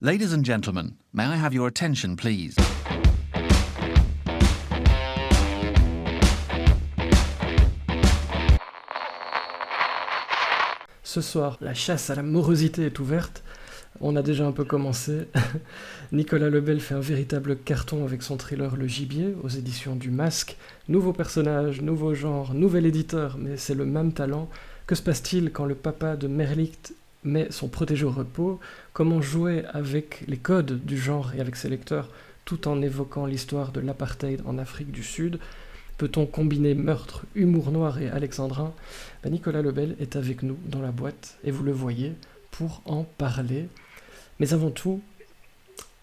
Ladies and gentlemen, may I have your attention, please? Ce soir, la chasse à la morosité est ouverte. On a déjà un peu commencé. Nicolas Lebel fait un véritable carton avec son thriller Le Gibier aux éditions du Masque. Nouveau personnage, nouveau genre, nouvel éditeur, mais c'est le même talent. Que se passe-t-il quand le papa de Merlicht met son protégé au repos? Comment jouer avec les codes du genre et avec ses lecteurs tout en évoquant l'histoire de l'apartheid en Afrique du Sud? Peut-on combiner meurtre, humour noir et alexandrin? Nicolas Lebel est avec nous dans la boîte, et vous le voyez, pour en parler. Mais avant tout,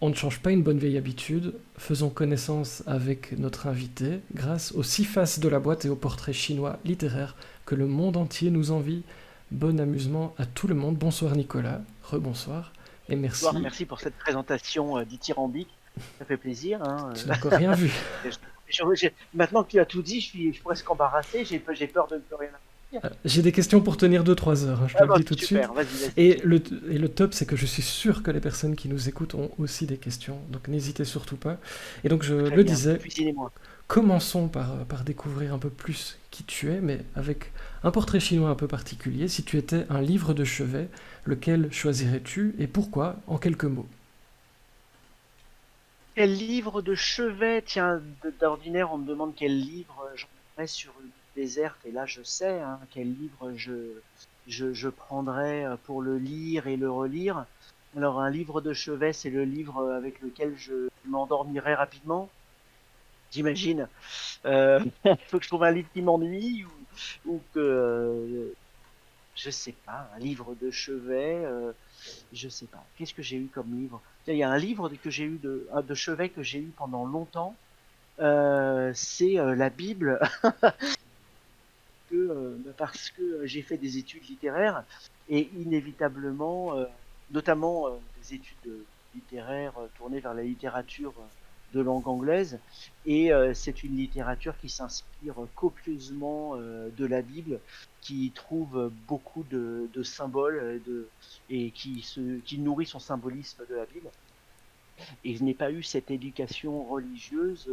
on ne change pas une bonne vieille habitude. Faisons connaissance avec notre invité grâce aux 6 faces de la boîte et au portrait chinois littéraire que le monde entier nous envie. Bon amusement à tout le monde. Bonsoir Nicolas, rebonsoir, et merci. Bonsoir, merci pour cette présentation dithyrambique. Ça fait plaisir. Tu n'as encore rien vu. Maintenant que tu as tout dit, je suis presque embarrassé. J'ai peur de ne plus rien dire. J'ai des questions pour tenir 2-3 heures, je te le dis tout de suite. Super, vas-y. Et le top, c'est que je suis sûr que les personnes qui nous écoutent ont aussi des questions, donc n'hésitez surtout pas. Et donc je le disais, cuisinez-moi. commençons par découvrir un peu plus qui tu es, mais avec un portrait chinois un peu particulier. Si tu étais un livre de chevet, lequel choisirais-tu et pourquoi, en quelques mots? Quel livre de chevet? Tiens, d'ordinaire, on me demande quel livre j'en sur une déserte, et là je sais quel livre je prendrais pour le lire et le relire. Alors un livre de chevet, c'est le livre avec lequel je m'endormirai rapidement, j'imagine. Il faut que je trouve un livre qui m'ennuie ou que je sais pas, un livre de chevet, je sais pas. Qu'est-ce que j'ai eu comme livre? Il y a un livre que j'ai eu de chevet que j'ai eu pendant longtemps. C'est la Bible, parce que j'ai fait des études littéraires et inévitablement, notamment des études littéraires tournées vers la littérature de langue anglaise. Et c'est une littérature qui s'inspire copieusement de la Bible, qui trouve beaucoup de symboles et qui nourrit son symbolisme de la Bible. Et je n'ai pas eu cette éducation religieuse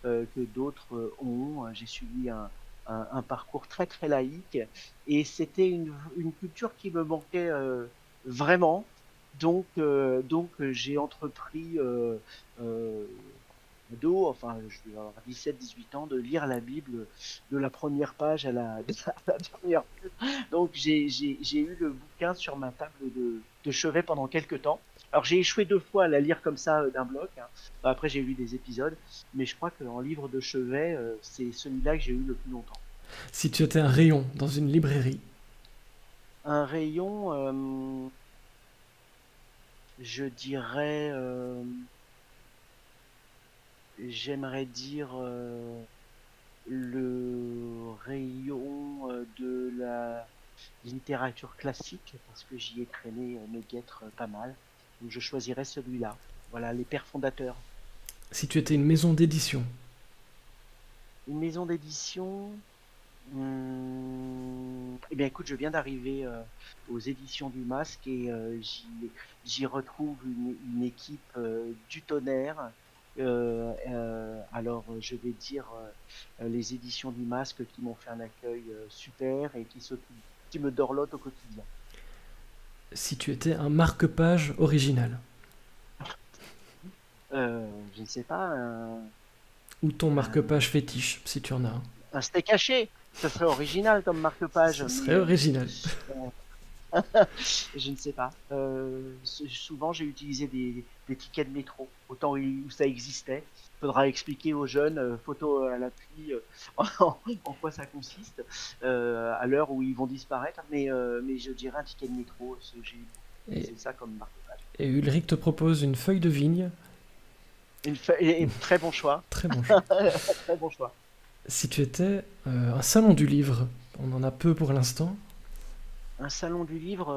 que d'autres ont. J'ai suivi un parcours très très laïque et c'était une culture qui me manquait vraiment. Donc j'ai entrepris enfin je vais avoir 17-18 ans, de lire la Bible de la première page à la dernière page. Donc j'ai eu le bouquin sur ma table de chevet pendant quelques temps. Alors j'ai échoué 2 fois à la lire comme ça d'un bloc. Après j'ai lu des épisodes, mais je crois qu'en livre de chevet, c'est celui-là que j'ai eu le plus longtemps. Si tu étais un rayon dans une librairie? Un rayon, je dirais, j'aimerais dire le rayon de la littérature classique, parce que j'y ai traîné mes guêtres pas mal. Donc je choisirais celui-là. Voilà, les pères fondateurs. Si tu étais une maison d'édition? Une maison d'édition. Eh bien, écoute, je viens d'arriver aux éditions du Masque et j'y retrouve une équipe du tonnerre. Alors, je vais dire les éditions du Masque qui m'ont fait un accueil super et qui me dorlotent au quotidien. Si tu étais un marque-page original? Je ne sais pas, Ou ton marque-page fétiche, si tu en as un? un steak haché, ça serait original comme marque-page, Ce mais serait original. je ne sais pas. Souvent, j'ai utilisé des tickets de métro, autant où ça existait. Il faudra expliquer aux jeunes, photo à l'appui, en quoi ça consiste, à l'heure où ils vont disparaître. Mais je dirais un ticket de métro, j'ai utilisé ça comme marque-page. Et Ulrich te propose une feuille de vigne. Très bon choix. Très bon choix. Très bon choix. Si tu étais un salon du livre, on en a peu pour l'instant. Un salon du livre,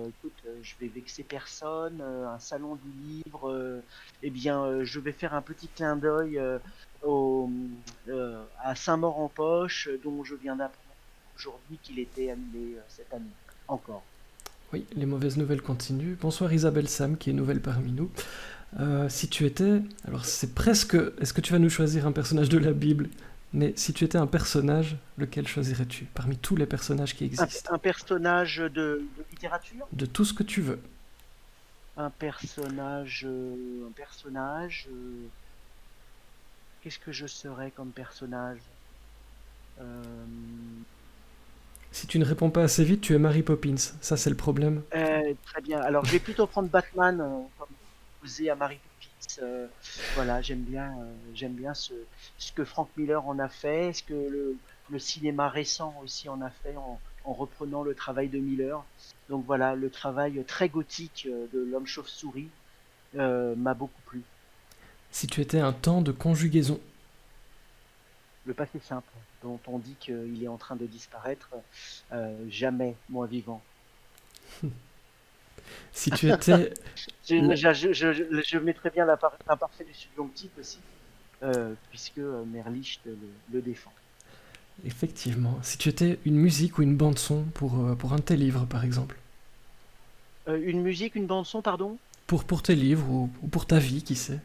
écoute, je vais vexer personne. Un salon du livre, eh bien, je vais faire un petit clin d'œil à Saint-Maur-en-Poche, dont je viens d'apprendre aujourd'hui qu'il était annulé cette année. Encore. Oui, les mauvaises nouvelles continuent. Bonsoir Isabelle Sam, qui est nouvelle parmi nous. Si tu étais... Alors c'est presque... Est-ce que tu vas nous choisir un personnage de la Bible? Mais si tu étais un personnage, lequel choisirais-tu parmi tous les personnages qui existent? Un personnage de littérature? De tout ce que tu veux. Un personnage. Qu'est-ce que je serais comme personnage? Euh, Si tu ne réponds pas assez vite, tu es Mary Poppins. Ça, c'est le problème. Très bien. Alors, je vais plutôt prendre Batman comme opposé à Mary Poppins. Voilà, j'aime bien ce que Frank Miller en a fait, ce que le cinéma récent aussi en a fait en reprenant le travail de Miller. Donc voilà, le travail très gothique de l'homme chauve-souris m'a beaucoup plu. Si tu étais un temps de conjugaison. Le passé simple, dont on dit qu'il est en train de disparaître, jamais moins vivant. Si tu étais... la- Je mettrais bien l'imparfait du subjonctif aussi, puisque Merlich le défend. Effectivement. Si tu étais une musique ou une bande-son pour un de tes livres, par exemple. Une musique, une bande-son, pardon. Pour tes livres ou pour ta vie, qui sait.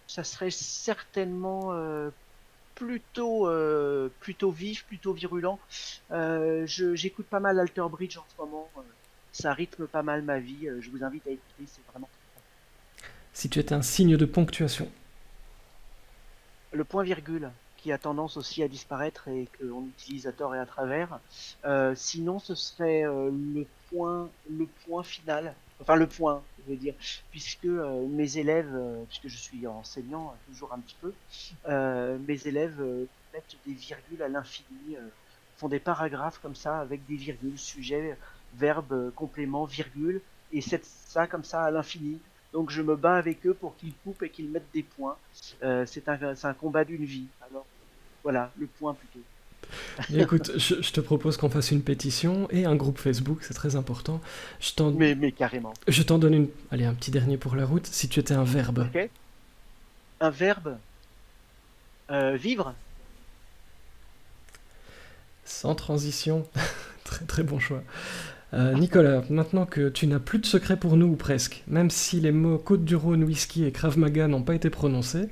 Ça serait certainement plutôt vif, plutôt virulent. J'écoute pas mal Alter Bridge en ce moment. Ça rythme pas mal ma vie. Je vous invite à écouter, c'est vraiment Si tu étais un signe de ponctuation. le point virgule qui a tendance aussi à disparaître et qu'on utilise à tort et à travers. Sinon, ce serait le point final, enfin le point, je veux dire, puisque mes élèves, puisque je suis enseignant toujours un petit peu, mes élèves mettent des virgules à l'infini, font des paragraphes comme ça avec des virgules, sujet, verbe, complément, virgule, et ça comme ça à l'infini. Donc je me bats avec eux pour qu'ils coupent et qu'ils mettent des points. C'est un combat d'une vie. Alors voilà, le point plutôt. Et écoute, je te propose qu'on fasse une pétition et un groupe Facebook, c'est très important. Mais carrément. Je t'en donne allez, un petit dernier pour la route. Si tu étais un verbe. Ok. Un verbe. Vivre. Sans transition. Très très bon choix. Nicolas, maintenant que tu n'as plus de secret pour nous, ou presque, même si les mots Côte du Rhône, whisky et Krav Maga n'ont pas été prononcés,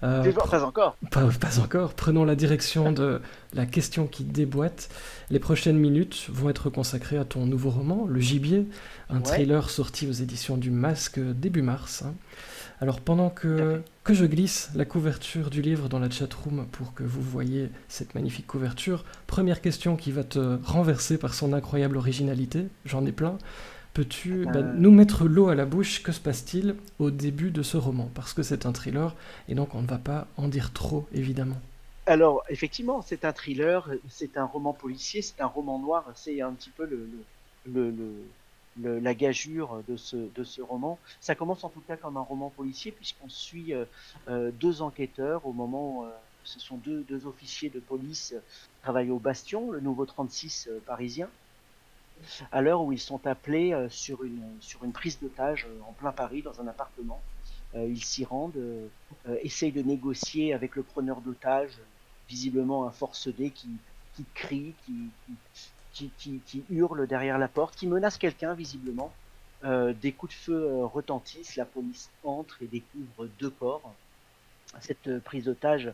Pas encore. pas encore, prenons la direction de la question qui déboîte. Les prochaines minutes vont être consacrées à ton nouveau roman, Le Gibier, un Ouais. thriller sorti aux éditions du Masque début mars, hein. Alors pendant Tout à fait. que je glisse la couverture du livre dans la chatroom pour que vous voyez cette magnifique couverture, première question qui va te renverser par son incroyable originalité, j'en ai plein. Peux-tu nous mettre l'eau à la bouche? Que se passe-t-il au début de ce roman? Parce que c'est un thriller et donc on ne va pas en dire trop évidemment. Alors, effectivement, c'est un thriller, c'est un roman policier, c'est un roman noir, c'est un petit peu le, le- la gageure de ce roman. Ça commence en tout cas comme un roman policier, puisqu'on suit deux enquêteurs au moment où ce sont deux officiers de police qui travaillent au Bastion, le nouveau 36 parisien, à l'heure où ils sont appelés sur une prise d'otage en plein Paris, dans un appartement. Ils s'y rendent, essayent de négocier avec le preneur d'otages, visiblement un forcené qui crie, qui hurle derrière la porte, qui menace quelqu'un visiblement. Des coups de feu retentissent, la police entre et découvre deux corps. Cette prise d'otage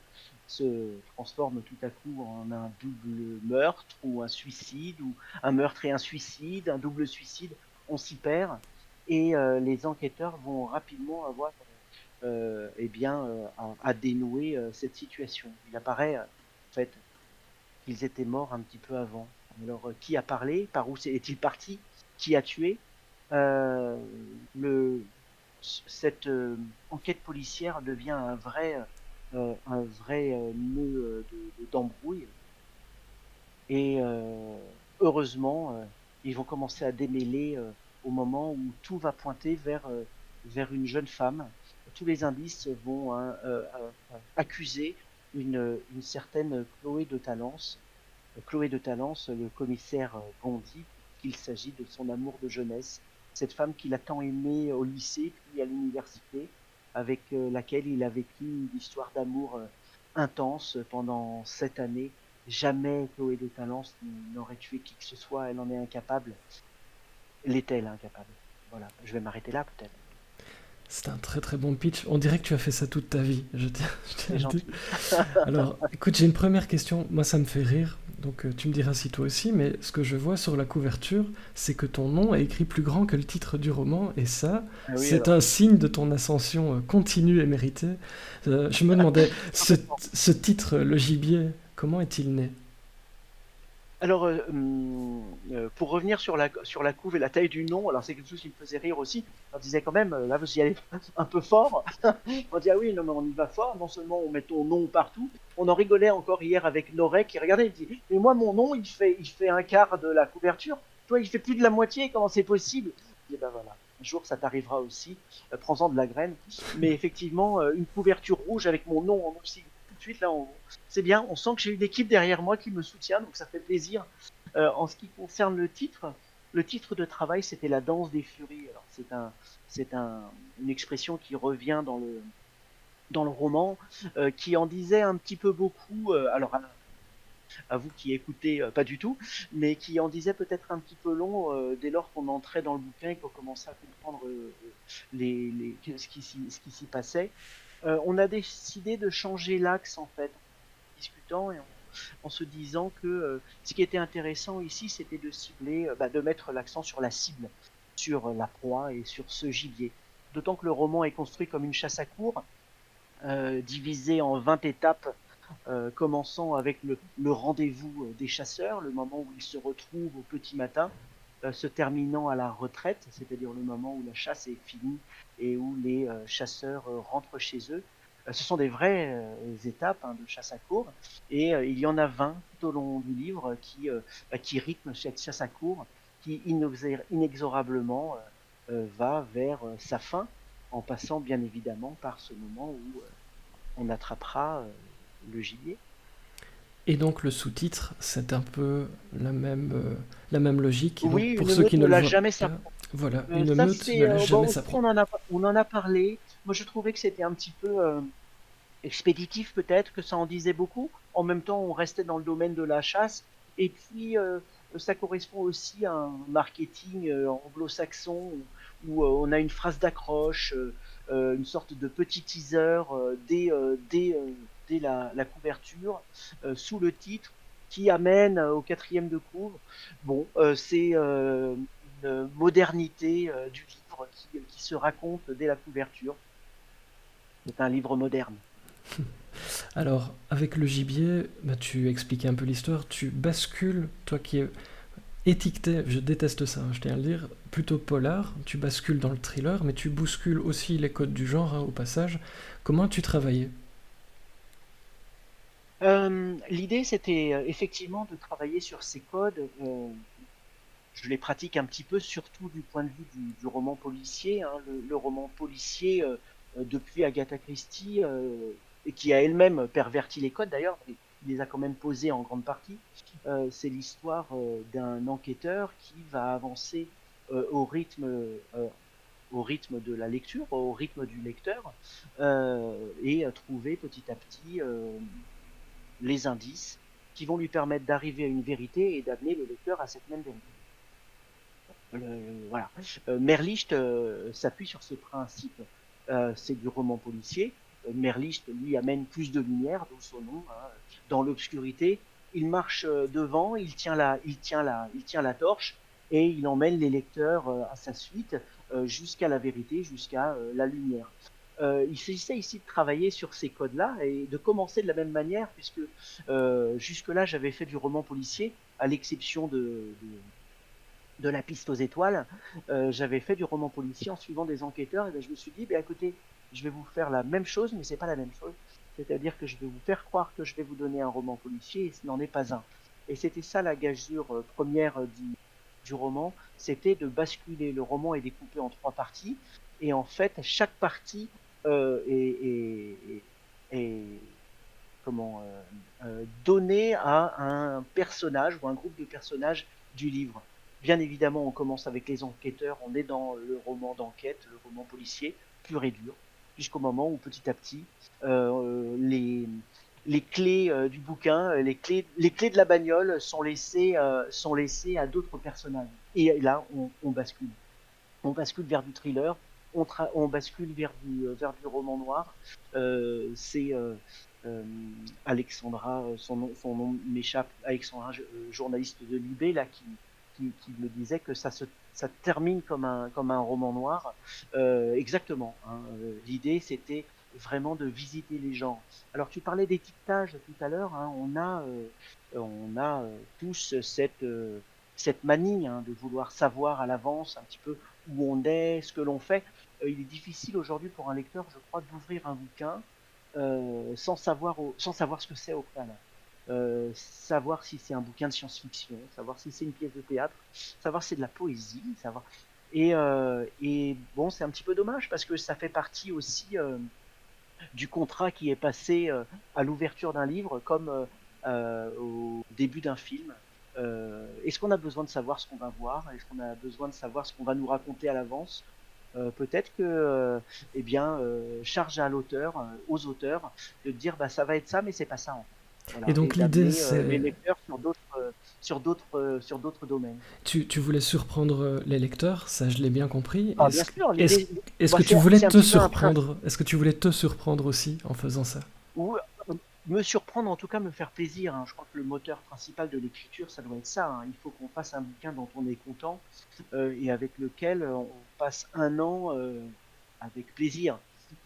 se transforme tout à coup en un double meurtre ou un suicide, ou un meurtre et un suicide, un double suicide. On s'y perd et les enquêteurs vont rapidement avoir à dénouer cette situation. Il apparaît en fait qu'ils étaient morts un petit peu avant. Alors qui a parlé? Par où est-il parti? Qui a tué? Euh, le, Cette enquête policière devient un vrai nœud d'embrouille. Et heureusement, ils vont commencer à démêler au moment où tout va pointer vers une jeune femme. Tous les indices vont accuser une certaine Chloé de Talence. Chloé de Talence, le commissaire Bondy, qu'il s'agit de son amour de jeunesse, cette femme qu'il a tant aimée au lycée puis à l'université, avec laquelle il a vécu une histoire d'amour intense pendant 7 années Jamais Chloé de Talence n'aurait tué qui que ce soit, elle en est incapable. L'est-elle incapable? Voilà, je vais m'arrêter là peut-être. C'est un très très bon pitch. On dirait que tu as fait ça toute ta vie, je tiens C'est à le dire. gentil. Alors, écoute, j'ai une première question. Moi, ça me fait rire. Donc, tu me diras si toi aussi. Mais ce que je vois sur la couverture, c'est que ton nom est écrit plus grand que le titre du roman. Et ça, Ah oui, c'est alors, un signe de ton ascension continue et méritée. Je me demandais, complètement. ce titre, Le Gibier, comment est-il né? Alors, pour revenir sur la couve et la taille du nom, alors c'est quelque chose qui me faisait rire aussi. On disait quand même, là vous y allez un peu fort. On dit ah oui, non mais on y va fort. Non seulement on met ton nom partout, on en rigolait encore hier avec Norek qui regardait, il dit mais moi mon nom il fait un quart de la couverture. Toi il fait plus de la moitié. Comment c'est possible? Je dis ben voilà, un jour ça t'arrivera aussi. Prends-en de la graine. Mais effectivement, une couverture rouge avec mon nom en aussi tout de suite là, c'est bien. On sent que j'ai une équipe derrière moi qui me soutient, donc ça fait plaisir. En ce qui concerne le titre de travail, c'était La danse des furies. Alors, une expression qui revient dans le roman, qui en disait un petit peu beaucoup. Alors, à vous qui écoutez, pas du tout, mais qui en disait peut-être un petit peu long dès lors qu'on entrait dans le bouquin et qu'on commençait à comprendre ce qui s'y passait. On a décidé de changer l'axe en fait, en discutant en se disant que ce qui était intéressant ici, c'était de cibler, de mettre l'accent sur la cible, sur la proie et sur ce gibier. D'autant que le roman est construit comme une chasse à courre, divisée en 20 étapes, commençant avec le rendez-vous des chasseurs, le moment où ils se retrouvent au petit matin, se terminant à la retraite, c'est-à-dire le moment où la chasse est finie et où les chasseurs rentrent chez eux. Ce sont des vraies étapes hein, de chasse à courre, et il y en a 20 tout au long du livre qui rythment cette chasse à courre, qui inexorablement va vers sa fin, en passant bien évidemment par ce moment où on attrapera le gibier. Et donc, le sous-titre, c'est un peu la même logique. Et donc, Oui, pour une ceux meute qui ne ne le lâche voient jamais sa pas, proie. voilà, une Ça, meute ne c'est laisse bon, jamais sa aussi, proie. on en a parlé. Moi, je trouvais que c'était un petit peu expéditif, peut-être, que ça en disait beaucoup. En même temps, on restait dans le domaine de la chasse. Et puis, ça correspond aussi à un marketing anglo-saxon où on a une phrase d'accroche, une sorte de petit teaser dès la couverture, sous le titre, qui amène au quatrième de couvre. Bon, c'est une modernité du livre qui se raconte dès la couverture. C'est un livre moderne. Alors, avec le gibier, tu expliquais un peu l'histoire, tu bascules, toi qui es étiqueté, je déteste ça, hein, je tiens à le dire, plutôt polar, tu bascules dans le thriller, mais tu bouscules aussi les codes du genre hein, au passage. Comment tu travaillais? L'idée, c'était effectivement de travailler sur ces codes. Je les pratique un petit peu, surtout du point de vue du roman policier. Hein. Le roman policier, depuis Agatha Christie, et qui a elle-même perverti les codes d'ailleurs, mais il les a quand même posés en grande partie. C'est l'histoire d'un enquêteur qui va avancer euh, au rythme euh, au rythme de la lecture, au rythme du lecteur, et trouver petit à petit les indices qui vont lui permettre d'arriver à une vérité et d'amener le lecteur à cette même vérité. Voilà. Merlicht s'appuie sur ce principe. C'est du roman policier. Merlicht lui amène plus de lumière, d'où son nom. Hein. Dans l'obscurité, il marche devant, il tient la torche et il emmène les lecteurs à sa suite jusqu'à la vérité, jusqu'à la lumière. Il s'agissait ici de travailler sur ces codes-là et de commencer de la même manière, puisque jusque-là j'avais fait du roman policier, à l'exception de la piste aux étoiles, j'avais fait du roman policier en suivant des enquêteurs, et ben, je me suis dit, ben, écoutez, je vais vous faire la même chose, mais c'est pas la même chose. C'est-à-dire que je vais vous faire croire que je vais vous donner un roman policier, et ce n'en est pas un. Et c'était ça la gageure première du roman, c'était de basculer. Le roman est découpé en trois parties, et en fait, chaque partie est comment donnée à un personnage ou un groupe de personnages du livre. Bien évidemment, on commence avec les enquêteurs, on est dans le roman d'enquête, le roman policier, pur et dur, jusqu'au moment où petit à petit, les, les clés du bouquin, les clés de la bagnole sont laissées à d'autres personnages. Et là, on bascule. On bascule vers du thriller, on bascule vers du roman noir. C'est Alexandra, son nom m'échappe, Alexandra, journaliste de Libé, là, qui me disait que ça termine comme un roman noir. Exactement. Hein. L'idée, c'était vraiment de visiter les gens. Alors, tu parlais d'étiquetage tout à l'heure. Hein. On a tous cette manie hein, de vouloir savoir à l'avance un petit peu où on est, ce que l'on fait. Il est difficile aujourd'hui pour un lecteur, je crois, d'ouvrir un bouquin sans savoir ce que c'est au préalable. Savoir si c'est un bouquin de science-fiction, savoir si c'est une pièce de théâtre, savoir si c'est de la poésie, savoir. Et bon, c'est un petit peu dommage parce que ça fait partie aussi du contrat qui est passé à l'ouverture d'un livre comme au début d'un film. Est-ce qu'on a besoin de savoir ce qu'on va voir? Est-ce qu'on a besoin de savoir ce qu'on va nous raconter à l'avance? Peut-être que, eh bien, charge à l'auteur, aux auteurs, de dire bah ça va être ça, mais c'est pas ça en fait. Et Voilà, et donc l'idée, d'amener les c'est... lecteurs sur d'autres domaines. Tu voulais surprendre les lecteurs, ça je l'ai bien compris. Ah, bien sûr, Est-ce, l'idée, est-ce bah, que tu voulais c'est un te petit peu un principe. surprendre? Est-ce que tu voulais te surprendre aussi en faisant ça? Ou me surprendre, en tout cas me faire plaisir. Hein. Je crois que le moteur principal de l'écriture, ça doit être ça. Hein. Il faut qu'on fasse un bouquin dont on est content et avec lequel on passe un an avec plaisir.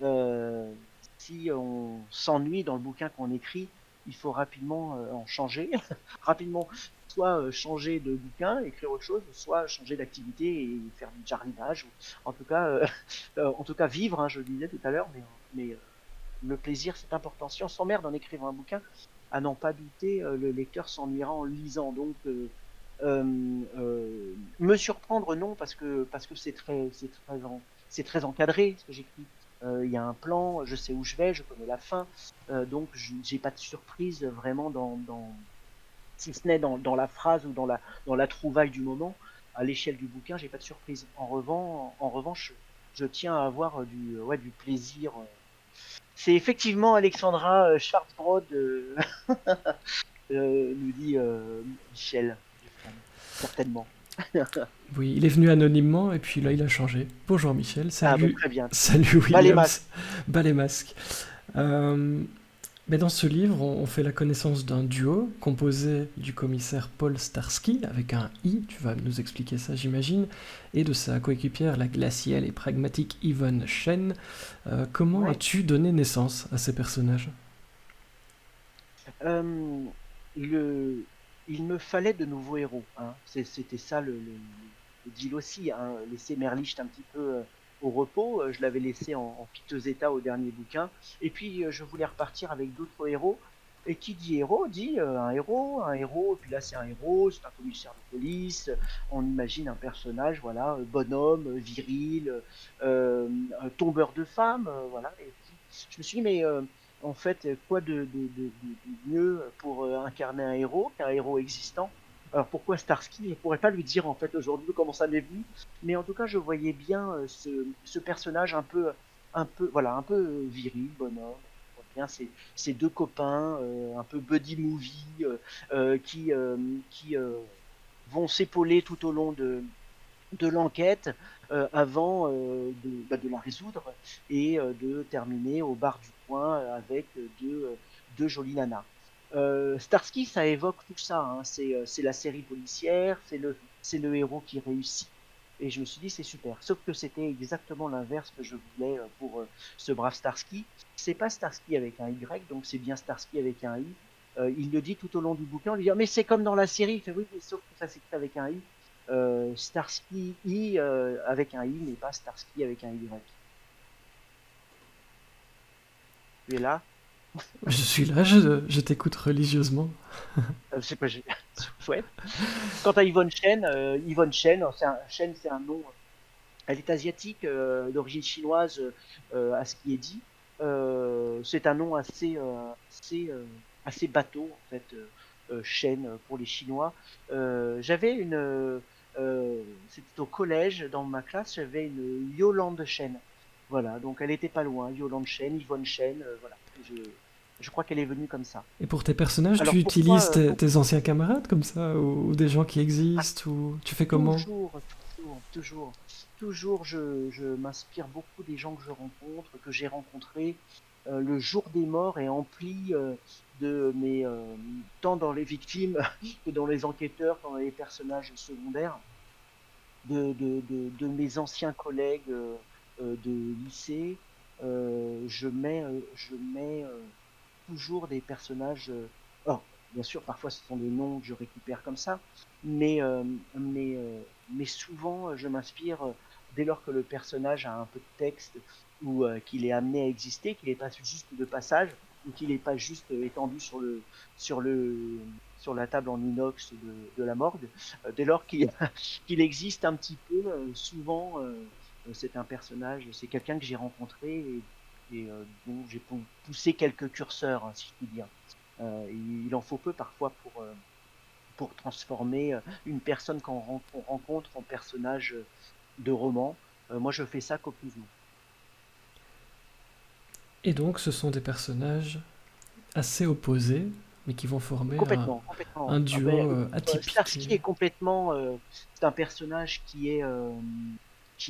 Euh, Si on s'ennuie dans le bouquin qu'on écrit, il faut rapidement en changer, rapidement soit changer de bouquin, écrire autre chose, soit changer d'activité et faire du jardinage, ou en tout cas vivre, hein, je le disais tout à l'heure, mais le plaisir c'est important. Si on s'emmerde en écrivant un bouquin, à n'en pas douter, le lecteur s'ennuiera en le lisant. Donc me surprendre non parce que c'est très encadré ce que j'écris. Il y a un plan, je sais où je vais, je connais la fin, donc j'ai pas de surprise vraiment si ce n'est dans la phrase ou dans la trouvaille du moment. À l'échelle du bouquin, j'ai pas de surprise. En revanche, je tiens à avoir ouais, du plaisir. C'est effectivement Alexandra Schwarzbrod, nous dit Michel Dufresne, certainement. Oui, il est venu anonymement et puis là il a changé. Bonjour Michel, Ah bah salut, très bien. salut Bas les masques. Williams, bas les masques. Euh, mais dans ce livre, on fait la connaissance d'un duo composé du commissaire Paul Starsky, avec un I, tu vas nous expliquer ça j'imagine, et de sa coéquipière, la glaciale et pragmatique Yvonne Chen. Comment Ouais. as-tu donné naissance à ces personnages? Euh, le, il me fallait de nouveaux héros. Hein. C'était ça le deal aussi. Hein. Laisser Merlicht un petit peu au repos. Je l'avais laissé en piteux état au dernier bouquin. Et puis je voulais repartir avec d'autres héros. Et qui dit héros dit un héros. Et puis là c'est un héros, c'est un commissaire de police. On imagine un personnage, voilà, bonhomme, viril, un tombeur de femmes, voilà. Et puis je me suis dit mais en fait, quoi de mieux pour incarner un héros qu'un héros existant? Alors pourquoi Starsky? Je ne pourrais pas lui dire en fait aujourd'hui comment ça m'est venu, mais en tout cas je voyais bien ce personnage voilà, un peu viril, bonhomme. Je vois bien ces deux copains, un peu buddy movie, qui vont s'épauler tout au long de l'enquête avant de la résoudre et de terminer au bar du coin avec deux jolies nanas. Starsky, ça évoque tout ça. Hein. C'est la série policière, c'est le héros qui réussit. Et je me suis dit, c'est super. Sauf que c'était exactement l'inverse que je voulais pour ce brave Starsky. C'est pas Starsky avec un Y, donc c'est bien Starsky avec un I. Il le dit tout au long du bouquin. On lui dit, mais c'est comme dans la série. Il fait, oui, mais sauf que ça s'écrit avec un I. Starsky I avec un I, mais pas Starsky avec un Y. Tu es là? Je suis là, je t'écoute religieusement. C'est pas chouette. Quant à Yvonne Chen, Chen c'est un nom. Elle est asiatique, d'origine chinoise, à ce qui est dit. C'est un nom assez bateau en fait. Chen pour les Chinois. J'avais c'était au collège dans ma classe, j'avais une Yolande Chen. Voilà, donc elle était pas loin. Yolande Chen, Yvonne Chen, voilà. Je crois qu'elle est venue comme ça. Et pour tes personnages, tu Alors pourquoi utilises tes anciens camarades comme ça, ou des gens qui existent, ou tu fais comment? toujours, toujours, toujours, je m'inspire beaucoup des gens que je rencontre, que j'ai rencontrés. Le jour des morts est empli de mes tant dans les victimes que dans les enquêteurs, que dans les personnages secondaires, de mes anciens collègues de lycée. Je mets toujours des personnages. Alors, bien sûr, parfois ce sont des noms que je récupère comme ça, mais, euh, mais, euh, mais souvent je m'inspire dès lors que le personnage a un peu de texte ou qu'il est amené à exister, qu'il n'est pas juste de passage ou qu'il n'est pas juste étendu sur le sur la table en inox de la morgue. Dès lors qu'il qu'il existe un petit peu, souvent c'est un personnage, c'est quelqu'un que j'ai rencontré et dont j'ai poussé quelques curseurs, hein, si je puis dire. Il en faut peu parfois pour transformer une personne qu'on rencontre en personnage de roman. Moi, je fais ça copieusement. Et donc, ce sont des personnages assez opposés, mais qui vont former Complètement, un complètement. Ah ben, duo atypique. Starsky est complètement. C'est un personnage qui est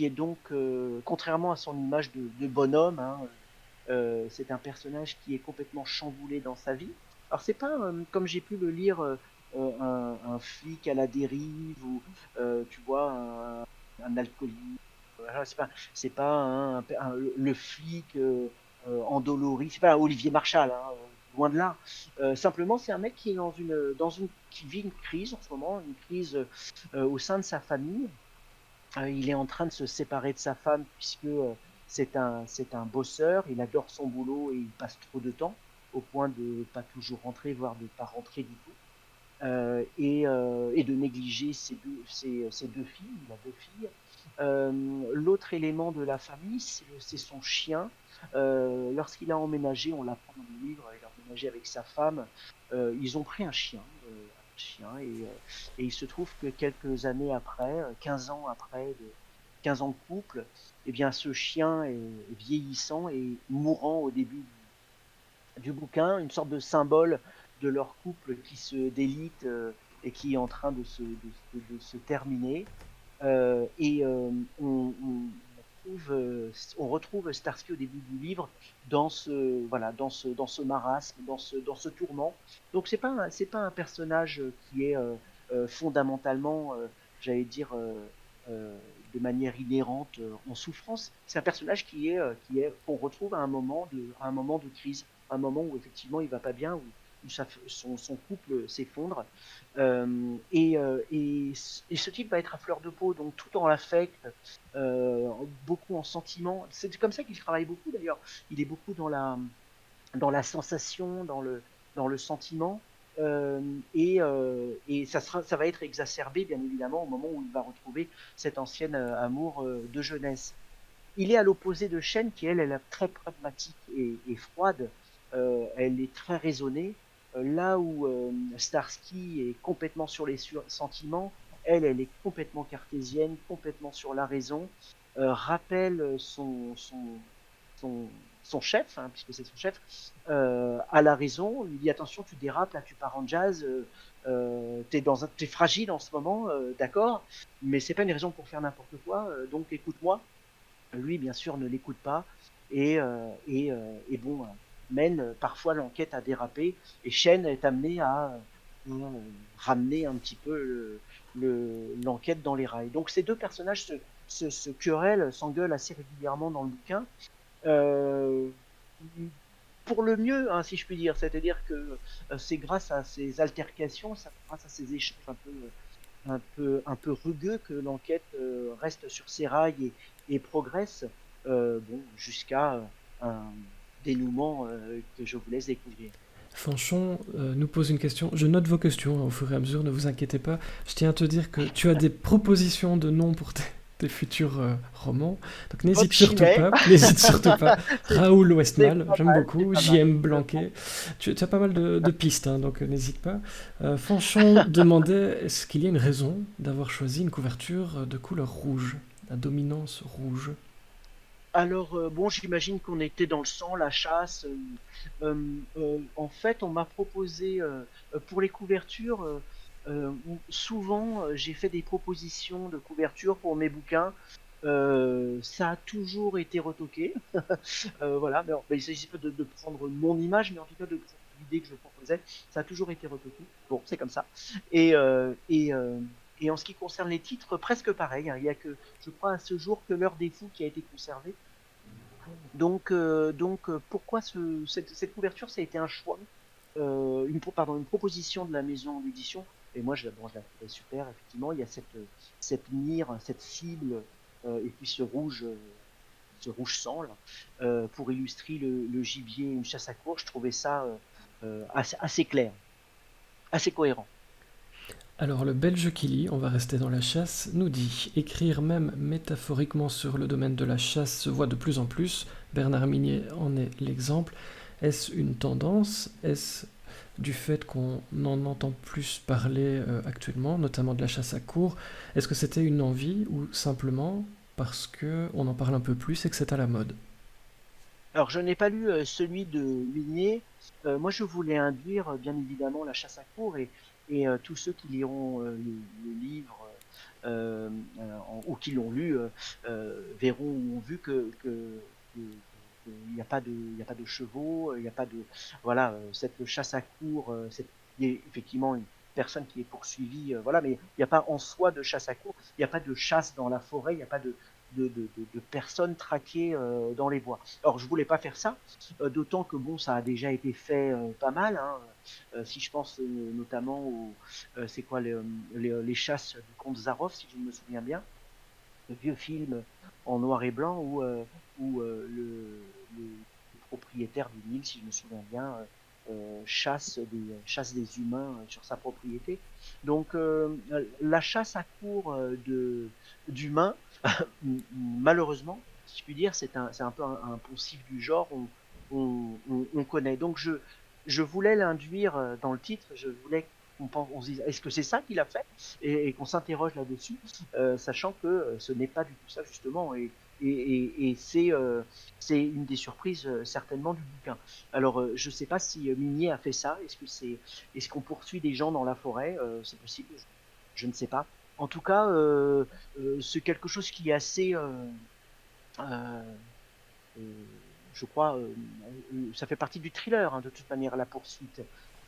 donc, contrairement à son image de bonhomme, hein, c'est un personnage qui est complètement chamboulé dans sa vie. Alors c'est pas comme j'ai pu le lire un flic à la dérive ou tu vois un alcoolique. Voilà, c'est pas le flic endolori. C'est pas un Olivier Marchal, hein, loin de là. Simplement c'est un mec qui est qui vit une crise en ce moment, une crise au sein de sa famille. Il est en train de se séparer de sa femme puisque c'est un bosseur, il adore son boulot et il passe trop de temps au point de pas toujours rentrer, voire de pas rentrer du tout, et de négliger ses deux filles, il a deux filles. L'autre élément de la famille, c'est son chien. Lorsqu'il a emménagé, on l'apprend dans le livre, il a emménagé avec sa femme, ils ont pris un chien. Et il se trouve que quelques années après, 15 ans après, 15 ans de couple, eh bien ce chien est vieillissant et mourant au début du bouquin, une sorte de symbole de leur couple qui se délite et qui est en train de se terminer. Et on retrouve Starsky au début du livre dans ce, voilà, dans ce marasme, dans ce tourment. Donc c'est pas un personnage qui est fondamentalement, j'allais dire, euh, de manière inhérente en souffrance. C'est un personnage qu'on retrouve à un moment de crise, un moment où effectivement il va pas bien, où son couple s'effondre. Et ce type va être à fleur de peau, donc tout en l'affect, euh, beaucoup en sentiment. C'est comme ça qu'il travaille beaucoup d'ailleurs. Il est beaucoup dans la sensation, dans le sentiment. Et ça va être exacerbé, bien évidemment, au moment où il va retrouver cet ancien amour de jeunesse. Il est à l'opposé de Shen, qui elle est très pragmatique et froide. Elle est très raisonnée. Là où Starsky est complètement sur les sentiments, elle est complètement cartésienne, complètement sur la raison. Rappelle son, son chef, hein, puisque c'est son chef, à la raison. Il dit attention, tu dérapes, là tu pars en jazz. T'es fragile en ce moment, d'accord, mais c'est pas une raison pour faire n'importe quoi. Donc écoute-moi. Lui, bien sûr, ne l'écoute pas et bon, mène parfois l'enquête à déraper. Et Shen est amené à ramener un petit peu l'enquête dans les rails. Donc ces deux personnages se querellent, s'engueulent assez régulièrement dans le bouquin. Euh, pour le mieux, hein, si je puis dire. C'est-à-dire que c'est grâce à ces altercations, grâce à ces échanges un peu rugueux que l'enquête reste sur ses rails et progresse, bon, jusqu'à un dénouement que je vous laisse découvrir. Fanchon nous pose une question. Je note vos questions hein, au fur et à mesure, ne vous inquiétez pas. Je tiens à te dire que tu as des propositions de noms pour tes futurs romans. Donc Bob Chimet, n'hésite surtout pas. Raoul c'est Westmal, pas j'aime mal, c'est beaucoup. pas mal. J.M. Blanquet. Tu as pas mal de pistes, hein, donc n'hésite pas. Fanchon demandait est-ce qu'il y a une raison d'avoir choisi une couverture de couleur rouge, la dominance rouge. Alors, bon, j'imagine qu'on était dans le sang, la chasse. En fait, on m'a proposé pour les couvertures. Souvent, j'ai fait des propositions de couverture pour mes bouquins. Ça a toujours été retoqué. Voilà, mais il s'agit pas de prendre mon image, mais en tout cas de prendre l'idée que je proposais. Ça a toujours été retoqué. Bon, c'est comme ça. Et, euh, et, euh, et en ce qui concerne les titres, presque pareil, hein. Il y a que, je crois, à ce jour que l'heure des fous qui a été conservée. Pourquoi cette couverture, ça a été un choix, une proposition de la maison d'édition. Et moi, bon, je la trouvais super. Effectivement, il y a cette mire, cette cible, et puis ce rouge sang là, pour illustrer le gibier, une chasse à courre. Je trouvais ça assez clair, assez cohérent. Alors le Belge qui lit, on va rester dans la chasse, nous dit écrire même métaphoriquement sur le domaine de la chasse se voit de plus en plus. Bernard Minier en est l'exemple. Est-ce une tendance? Est-ce du fait qu'on en entend plus parler actuellement, notamment de la chasse à courre? Est-ce que c'était une envie ou simplement parce que on en parle un peu plus et que c'est à la mode? Alors, je n'ai pas lu celui de Minier. Moi, je voulais induire, bien évidemment, la chasse à courre et tous ceux qui liront le livre ou qui l'ont lu verront ou ont vu il n'y a pas il y a pas de chevaux, il n'y a pas de, voilà, cette chasse à courre, il y a effectivement une personne qui est poursuivie, voilà, mais il n'y a pas en soi de chasse à courre, il n'y a pas de chasse dans la forêt, il n'y a pas de personnes traquées dans les bois. Alors je voulais pas faire ça, d'autant que bon, ça a déjà été fait pas mal, hein. Si je pense notamment c'est quoi les chasses du comte Zaroff, si je me souviens bien, le vieux film en noir et blanc où le propriétaire du Nil, si je me souviens bien, chasse des humains sur sa propriété. Donc la chasse à court d'humains, malheureusement, si je puis dire, c'est un peu un poncif du genre, on connaît. Donc je voulais l'induire dans le titre, je voulais on se dise, est-ce que c'est ça qu'il a fait et qu'on s'interroge là-dessus, sachant que ce n'est pas du tout ça justement. Et c'est une des surprises certainement du bouquin. Alors je ne sais pas si Minier a fait ça. Est-ce qu'on poursuit des gens dans la forêt? C'est possible. Je ne sais pas. En tout cas, c'est quelque chose qui est assez, euh, euh, je crois, ça fait partie du thriller, hein, de toute manière, la poursuite.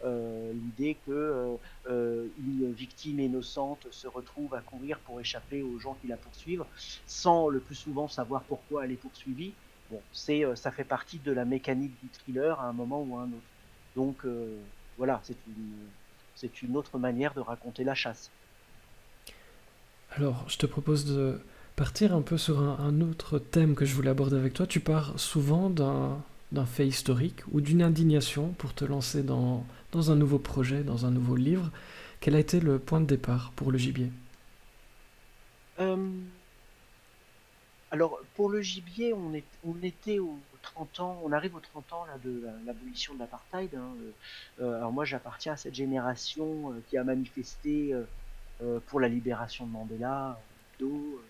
L'idée que une victime innocente se retrouve à courir pour échapper aux gens qui la poursuivent, sans le plus souvent savoir pourquoi elle est poursuivie. Bon, ça fait partie de la mécanique du thriller à un moment ou à un autre. Donc voilà, c'est une autre manière de raconter la chasse. Alors, je te propose de partir un peu sur un autre thème que je voulais aborder avec toi. Tu pars souvent d'un fait historique ou d'une indignation pour te lancer dans un nouveau projet, dans un nouveau livre. Quel a été le point de départ pour le gibier? Euh, Alors, pour le gibier, on était aux 30 ans, on arrive aux 30 ans là, de l'abolition de l'apartheid, hein. Alors moi, j'appartiens à cette génération qui a manifesté pour la libération de Mandela, Hebdo,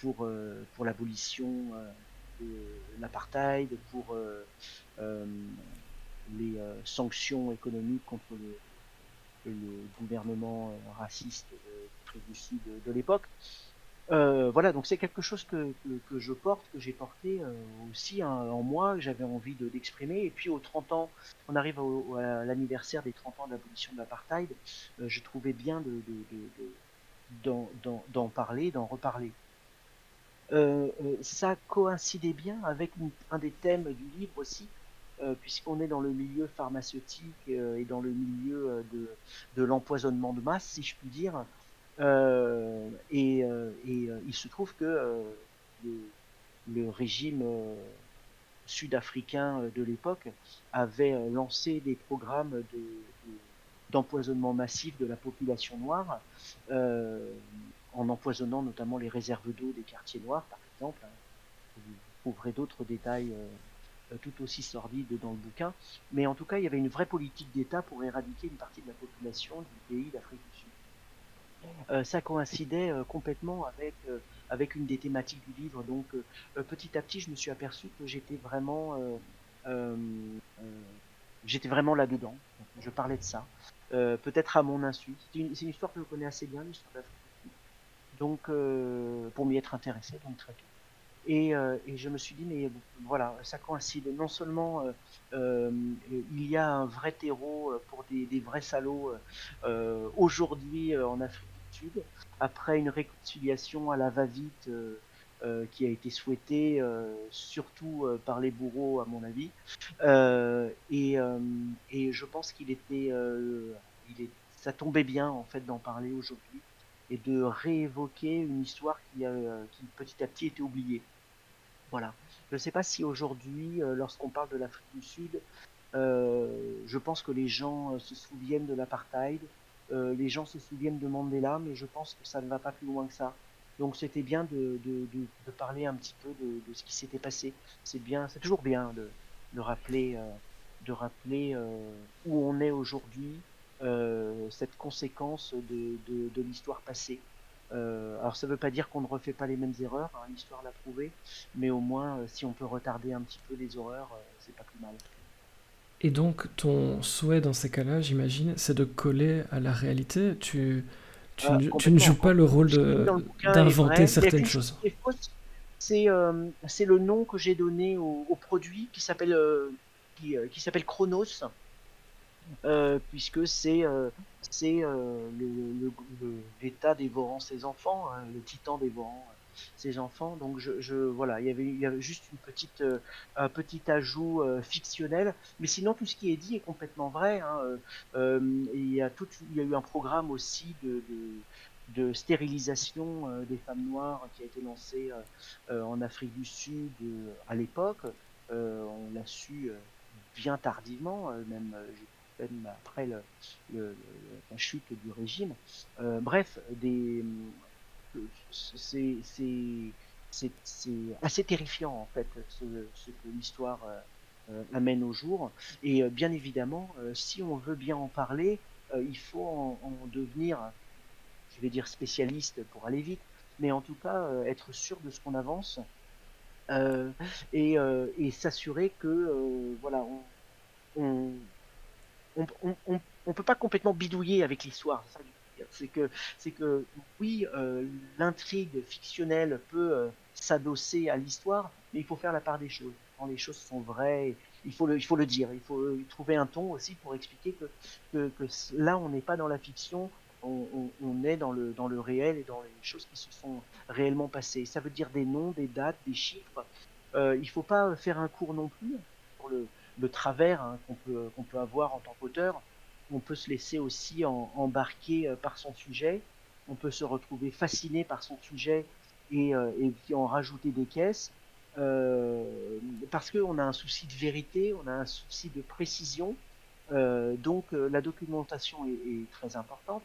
pour l'abolition de l'apartheid, pour euh, les sanctions économiques contre le gouvernement raciste d'Afrique du Sud de l'époque. Voilà, donc c'est quelque chose que je porte, que j'ai porté aussi, hein, en moi, que j'avais envie d'exprimer. Et puis aux 30 ans, on arrive à l'anniversaire des 30 ans de l'abolition de l'apartheid, je trouvais bien d'en parler, d'en reparler. Ça coïncidait bien avec un des thèmes du livre aussi, puisqu'on est dans le milieu pharmaceutique et dans le milieu de l'empoisonnement de masse, si je puis dire. Il se trouve que le, le régime sud-africain de l'époque avait lancé des programmes d'empoisonnement massif de la population noire, euh, en empoisonnant notamment les réserves d'eau des quartiers noirs, par exemple, hein. Vous trouverez d'autres détails tout aussi sordides dans le bouquin. Mais en tout cas, il y avait une vraie politique d'État pour éradiquer une partie de la population du pays d'Afrique du Sud. Ça coïncidait complètement avec avec une des thématiques du livre. Donc petit à petit, je me suis aperçu que euh, euh, j'étais vraiment là-dedans. Je parlais de ça, peut-être à mon insu. C'est une histoire que je connais assez bien, l'histoire d'Afrique du Sud. Donc pour m'y être intéressé donc très tôt. Et je me suis dit, mais voilà, ça coïncide. Non seulement il y a un vrai terreau pour des vrais salauds aujourd'hui en Afrique du Sud, après une réconciliation à la va-vite qui a été souhaitée surtout par les bourreaux, à mon avis. Et je pense ça tombait bien en fait d'en parler aujourd'hui et de réévoquer une histoire qui petit à petit était oubliée. Voilà. Je ne sais pas si aujourd'hui, lorsqu'on parle de l'Afrique du Sud, je pense que les gens se souviennent de l'apartheid, les gens se souviennent de Mandela, mais je pense que ça ne va pas plus loin que ça. Donc c'était bien de parler un petit peu de ce qui s'était passé. C'est bien, c'est toujours bien de rappeler, où on est aujourd'hui, cette conséquence de l'histoire passée. Alors ça ne veut pas dire qu'on ne refait pas les mêmes erreurs, hein, l'histoire l'a prouvé, mais au moins si on peut retarder un petit peu les horreurs, c'est pas plus mal. Et donc, ton souhait dans ces cas-là, j'imagine, c'est de coller à la réalité. Tu ne joues Complètement. pas le rôle Tout ce qui est dit dans le bouquin est d'inventer vrai. Il n'y a certaines qu'une chose choses. qui est fausse, c'est le nom que j'ai donné au produit qui s'appelle Chronos, puisque c'est l'État dévorant ses enfants, hein, le titan dévorant ses enfants. Donc voilà, il y avait juste un petit ajout fictionnel, mais sinon tout ce qui est dit est complètement vrai, hein. Il y a eu un programme aussi de stérilisation des femmes noires qui a été lancé en Afrique du Sud à l'époque. On l'a su bien tardivement, même après la chute du régime. Bref, c'est assez terrifiant en fait ce que l'histoire amène au jour. Et bien évidemment, si on veut bien en parler, il faut en devenir, je vais dire spécialiste pour aller vite, mais en tout cas être sûr de ce qu'on avance euh, et s'assurer que voilà, on, on peut pas complètement bidouiller avec l'histoire. C'est ça que je veux dire. C'est que oui, l'intrigue fictionnelle peut s'adosser à l'histoire, mais il faut faire la part des choses. Quand les choses sont vraies, il faut le dire. Il faut trouver un ton aussi pour expliquer que là, on n'est pas dans la fiction, on est dans le réel et dans les choses qui se sont réellement passées. Ça veut dire des noms, des dates, des chiffres. Il faut pas faire un cours non plus pour le travers hein, qu'on peut avoir en tant qu'auteur. On peut se laisser aussi embarquer par son sujet. On peut se retrouver fasciné par son sujet et puis en rajouter des caisses. Parce qu'on a un souci de vérité, on a un souci de précision. Donc la documentation est très importante.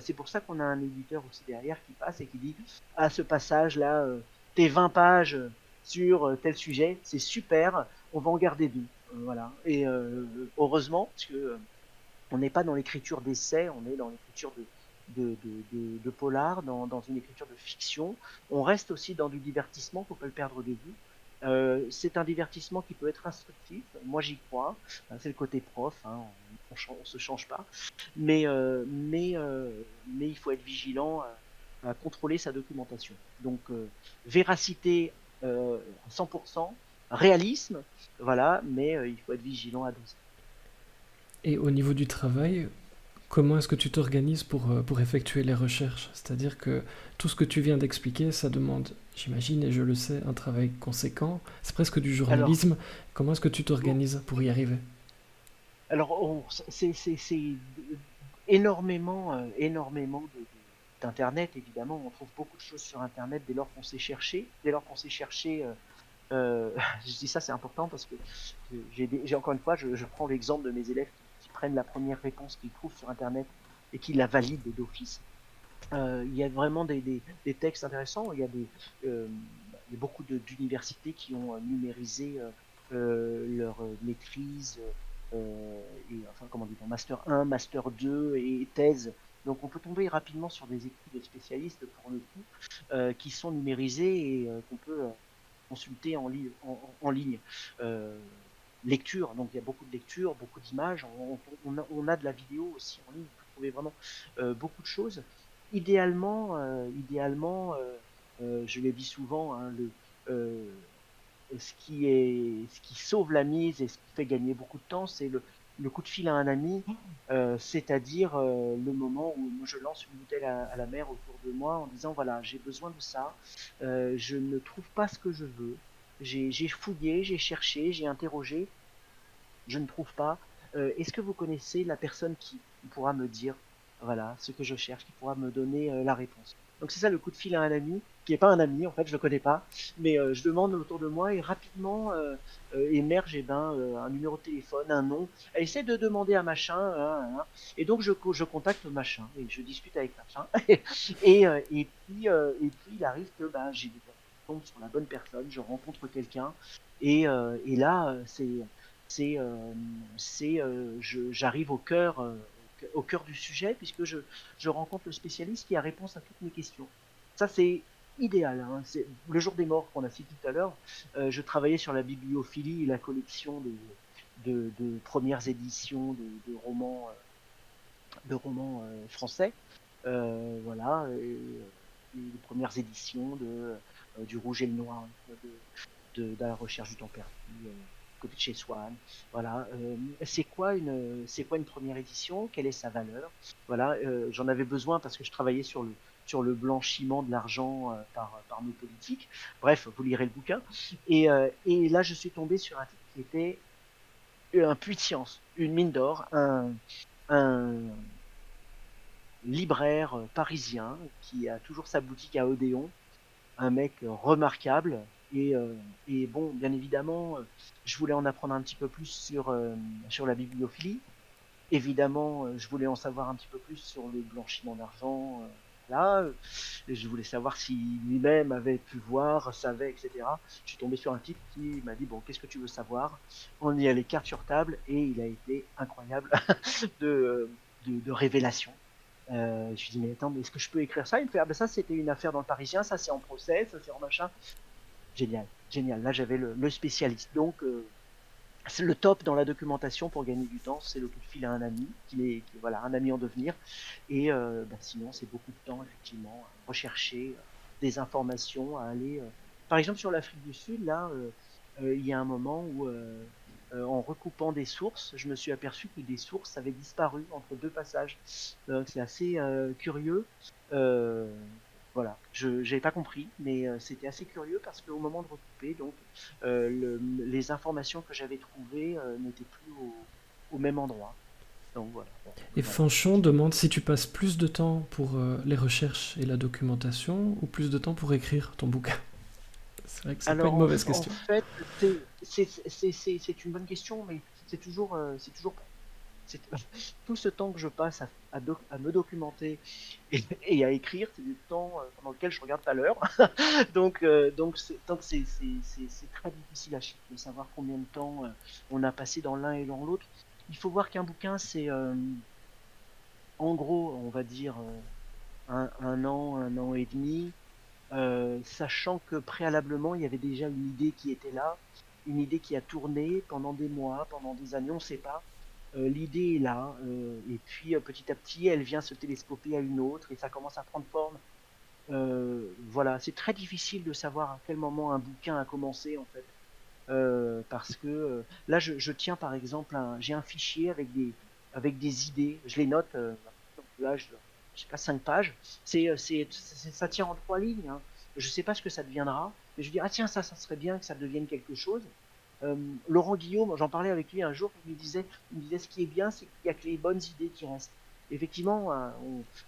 C'est pour ça qu'on a un éditeur aussi derrière qui passe et qui dit à ce passage-là, tes 20 pages sur tel sujet, c'est super, on va en garder deux. Voilà. Et heureusement, parce que on n'est pas dans l'écriture d'essai, on est dans l'écriture de polar, dans une écriture de fiction. On reste aussi dans du divertissement, faut pas le perdre de vue. C'est un divertissement qui peut être instructif. Moi, j'y crois. C'est le côté prof. Hein, on se change pas. Mais il faut être vigilant à contrôler sa documentation. Donc, véracité à 100%, réalisme, voilà, mais il faut être vigilant à doser. Et au niveau du travail, comment est-ce que tu t'organises pour effectuer les recherches? C'est-à-dire que tout ce que tu viens d'expliquer, ça demande, j'imagine, et je le sais, un travail conséquent. C'est presque du Alors, journalisme. Comment est-ce que tu bon, t'organises pour y arriver? alors c'est énormément d'internet évidemment. On trouve beaucoup de choses sur internet dès lors qu'on sait chercher. Dès lors qu'on sait chercher, je dis ça c'est important parce que j'ai encore une fois, je prends l'exemple de mes élèves qui prennent la première réponse qu'ils trouvent sur internet et qui la valident d'office. Il y a vraiment des textes intéressants. Il y a beaucoup d'universités qui ont numérisé leur maîtrise et enfin comment dire, master 1, master 2 et thèse Donc on peut tomber rapidement sur des écrits de spécialistes pour le coup, qui sont numérisés et qu'on peut consulter en ligne. Euh, Lecture, donc il y a beaucoup de lectures, beaucoup d'images, on a de la vidéo aussi en ligne, on peut trouver vraiment beaucoup de choses. Je l'ai dit souvent, hein, euh, ce qui sauve la mise et ce qui fait gagner beaucoup de temps, c'est le coup de fil à un ami, c'est-à-dire le moment où je lance une bouteille à la mer autour de moi en disant voilà, j'ai besoin de ça, je ne trouve pas ce que je veux, j'ai fouillé, j'ai cherché, j'ai interrogé, je ne trouve pas. Est-ce que vous connaissez la personne qui pourra me dire, voilà, ce que je cherche, qui pourra me donner la réponse? Donc c'est ça le coup de fil à un ami, qui n'est pas un ami, en fait, je le connais pas, mais je demande autour de moi et rapidement émerge un numéro de téléphone, un nom. Elle essaie de demander à machin, et donc je contacte machin et je discute avec machin, et puis il arrive que je tombe sur la bonne personne, je rencontre quelqu'un, et là j'arrive au cœur du sujet puisque je rencontre le spécialiste qui a réponse à toutes mes questions. Ça, c'est idéal, hein. C'est le jour des morts qu'on a cité tout à l'heure. Je travaillais sur la bibliophilie et la collection de premières éditions de romans français. Voilà, les premières éditions du Rouge et le Noir, de la recherche du temps perdu, côté de chez Swann. Voilà, c'est quoi une première édition? Quelle est sa valeur? Voilà, j'en avais besoin parce que je travaillais sur le blanchiment de l'argent par nos politiques. Bref, vous lirez le bouquin. Et là, je suis tombé sur un titre qui était un puits de science, une mine d'or, un libraire parisien qui a toujours sa boutique à Odéon, un mec remarquable. Et bon, bien évidemment, je voulais en apprendre un petit peu plus sur la bibliophilie. Évidemment, je voulais en savoir un petit peu plus sur le blanchiment d'argent. Là, et je voulais savoir si lui-même avait pu voir, savait, etc. Je suis tombé sur un type qui m'a dit bon, qu'est-ce que tu veux savoir? On y a les cartes sur table et il a été incroyable de, de révélation. Je lui dis mais attends, mais est-ce que je peux écrire ça? Il me fait ah ben ça c'était une affaire dans le Parisien, ça c'est en procès, ça c'est en machin. Génial, génial. Là j'avais le spécialiste. Donc c'est le top dans la documentation pour gagner du temps, c'est le coup de fil à un ami, voilà, un ami en devenir. Et sinon c'est beaucoup de temps effectivement à rechercher des informations, à aller. Par exemple sur l'Afrique du Sud, là, il y a un moment où en recoupant des sources, je me suis aperçu que des sources avaient disparu entre deux passages. C'est assez curieux. Euh, voilà, je n'avais pas compris, mais c'était assez curieux parce qu'au moment de recouper, donc les informations que j'avais trouvées n'étaient plus au même endroit. Donc voilà. Bon, Et voilà. Fanchon demande si tu passes plus de temps pour les recherches et la documentation ou plus de temps pour écrire ton bouquin. C'est vrai que c'est pas Alors une mauvaise en question. fait, c'est une bonne question, mais c'est toujours c'est tout ce temps que je passe à me documenter et à écrire, c'est du temps pendant lequel je regarde pas l'heure. Donc c'est très difficile à chiffrer, de savoir combien de temps on a passé dans l'un et dans l'autre. Il faut voir qu'un bouquin, c'est en gros, on va dire un an et demi, sachant que préalablement, il y avait déjà une idée qui était là, une idée qui a tourné pendant des mois, pendant des années, on ne sait pas. L'idée est là, et puis petit à petit, elle vient se télescoper à une autre, et ça commence à prendre forme. Voilà, c'est très difficile de savoir à quel moment un bouquin a commencé, en fait. Parce que là, je tiens par exemple, j'ai un fichier avec des idées, je les note, donc là, je sais pas, 5 pages, ça tient en 3 lignes, hein. Je sais pas ce que ça deviendra, mais je dis, ah tiens, ça serait bien que ça devienne quelque chose. Laurent Guillaume, j'en parlais avec lui un jour, il me disait ce qui est bien, c'est qu'il n'y a que les bonnes idées qui restent. Effectivement,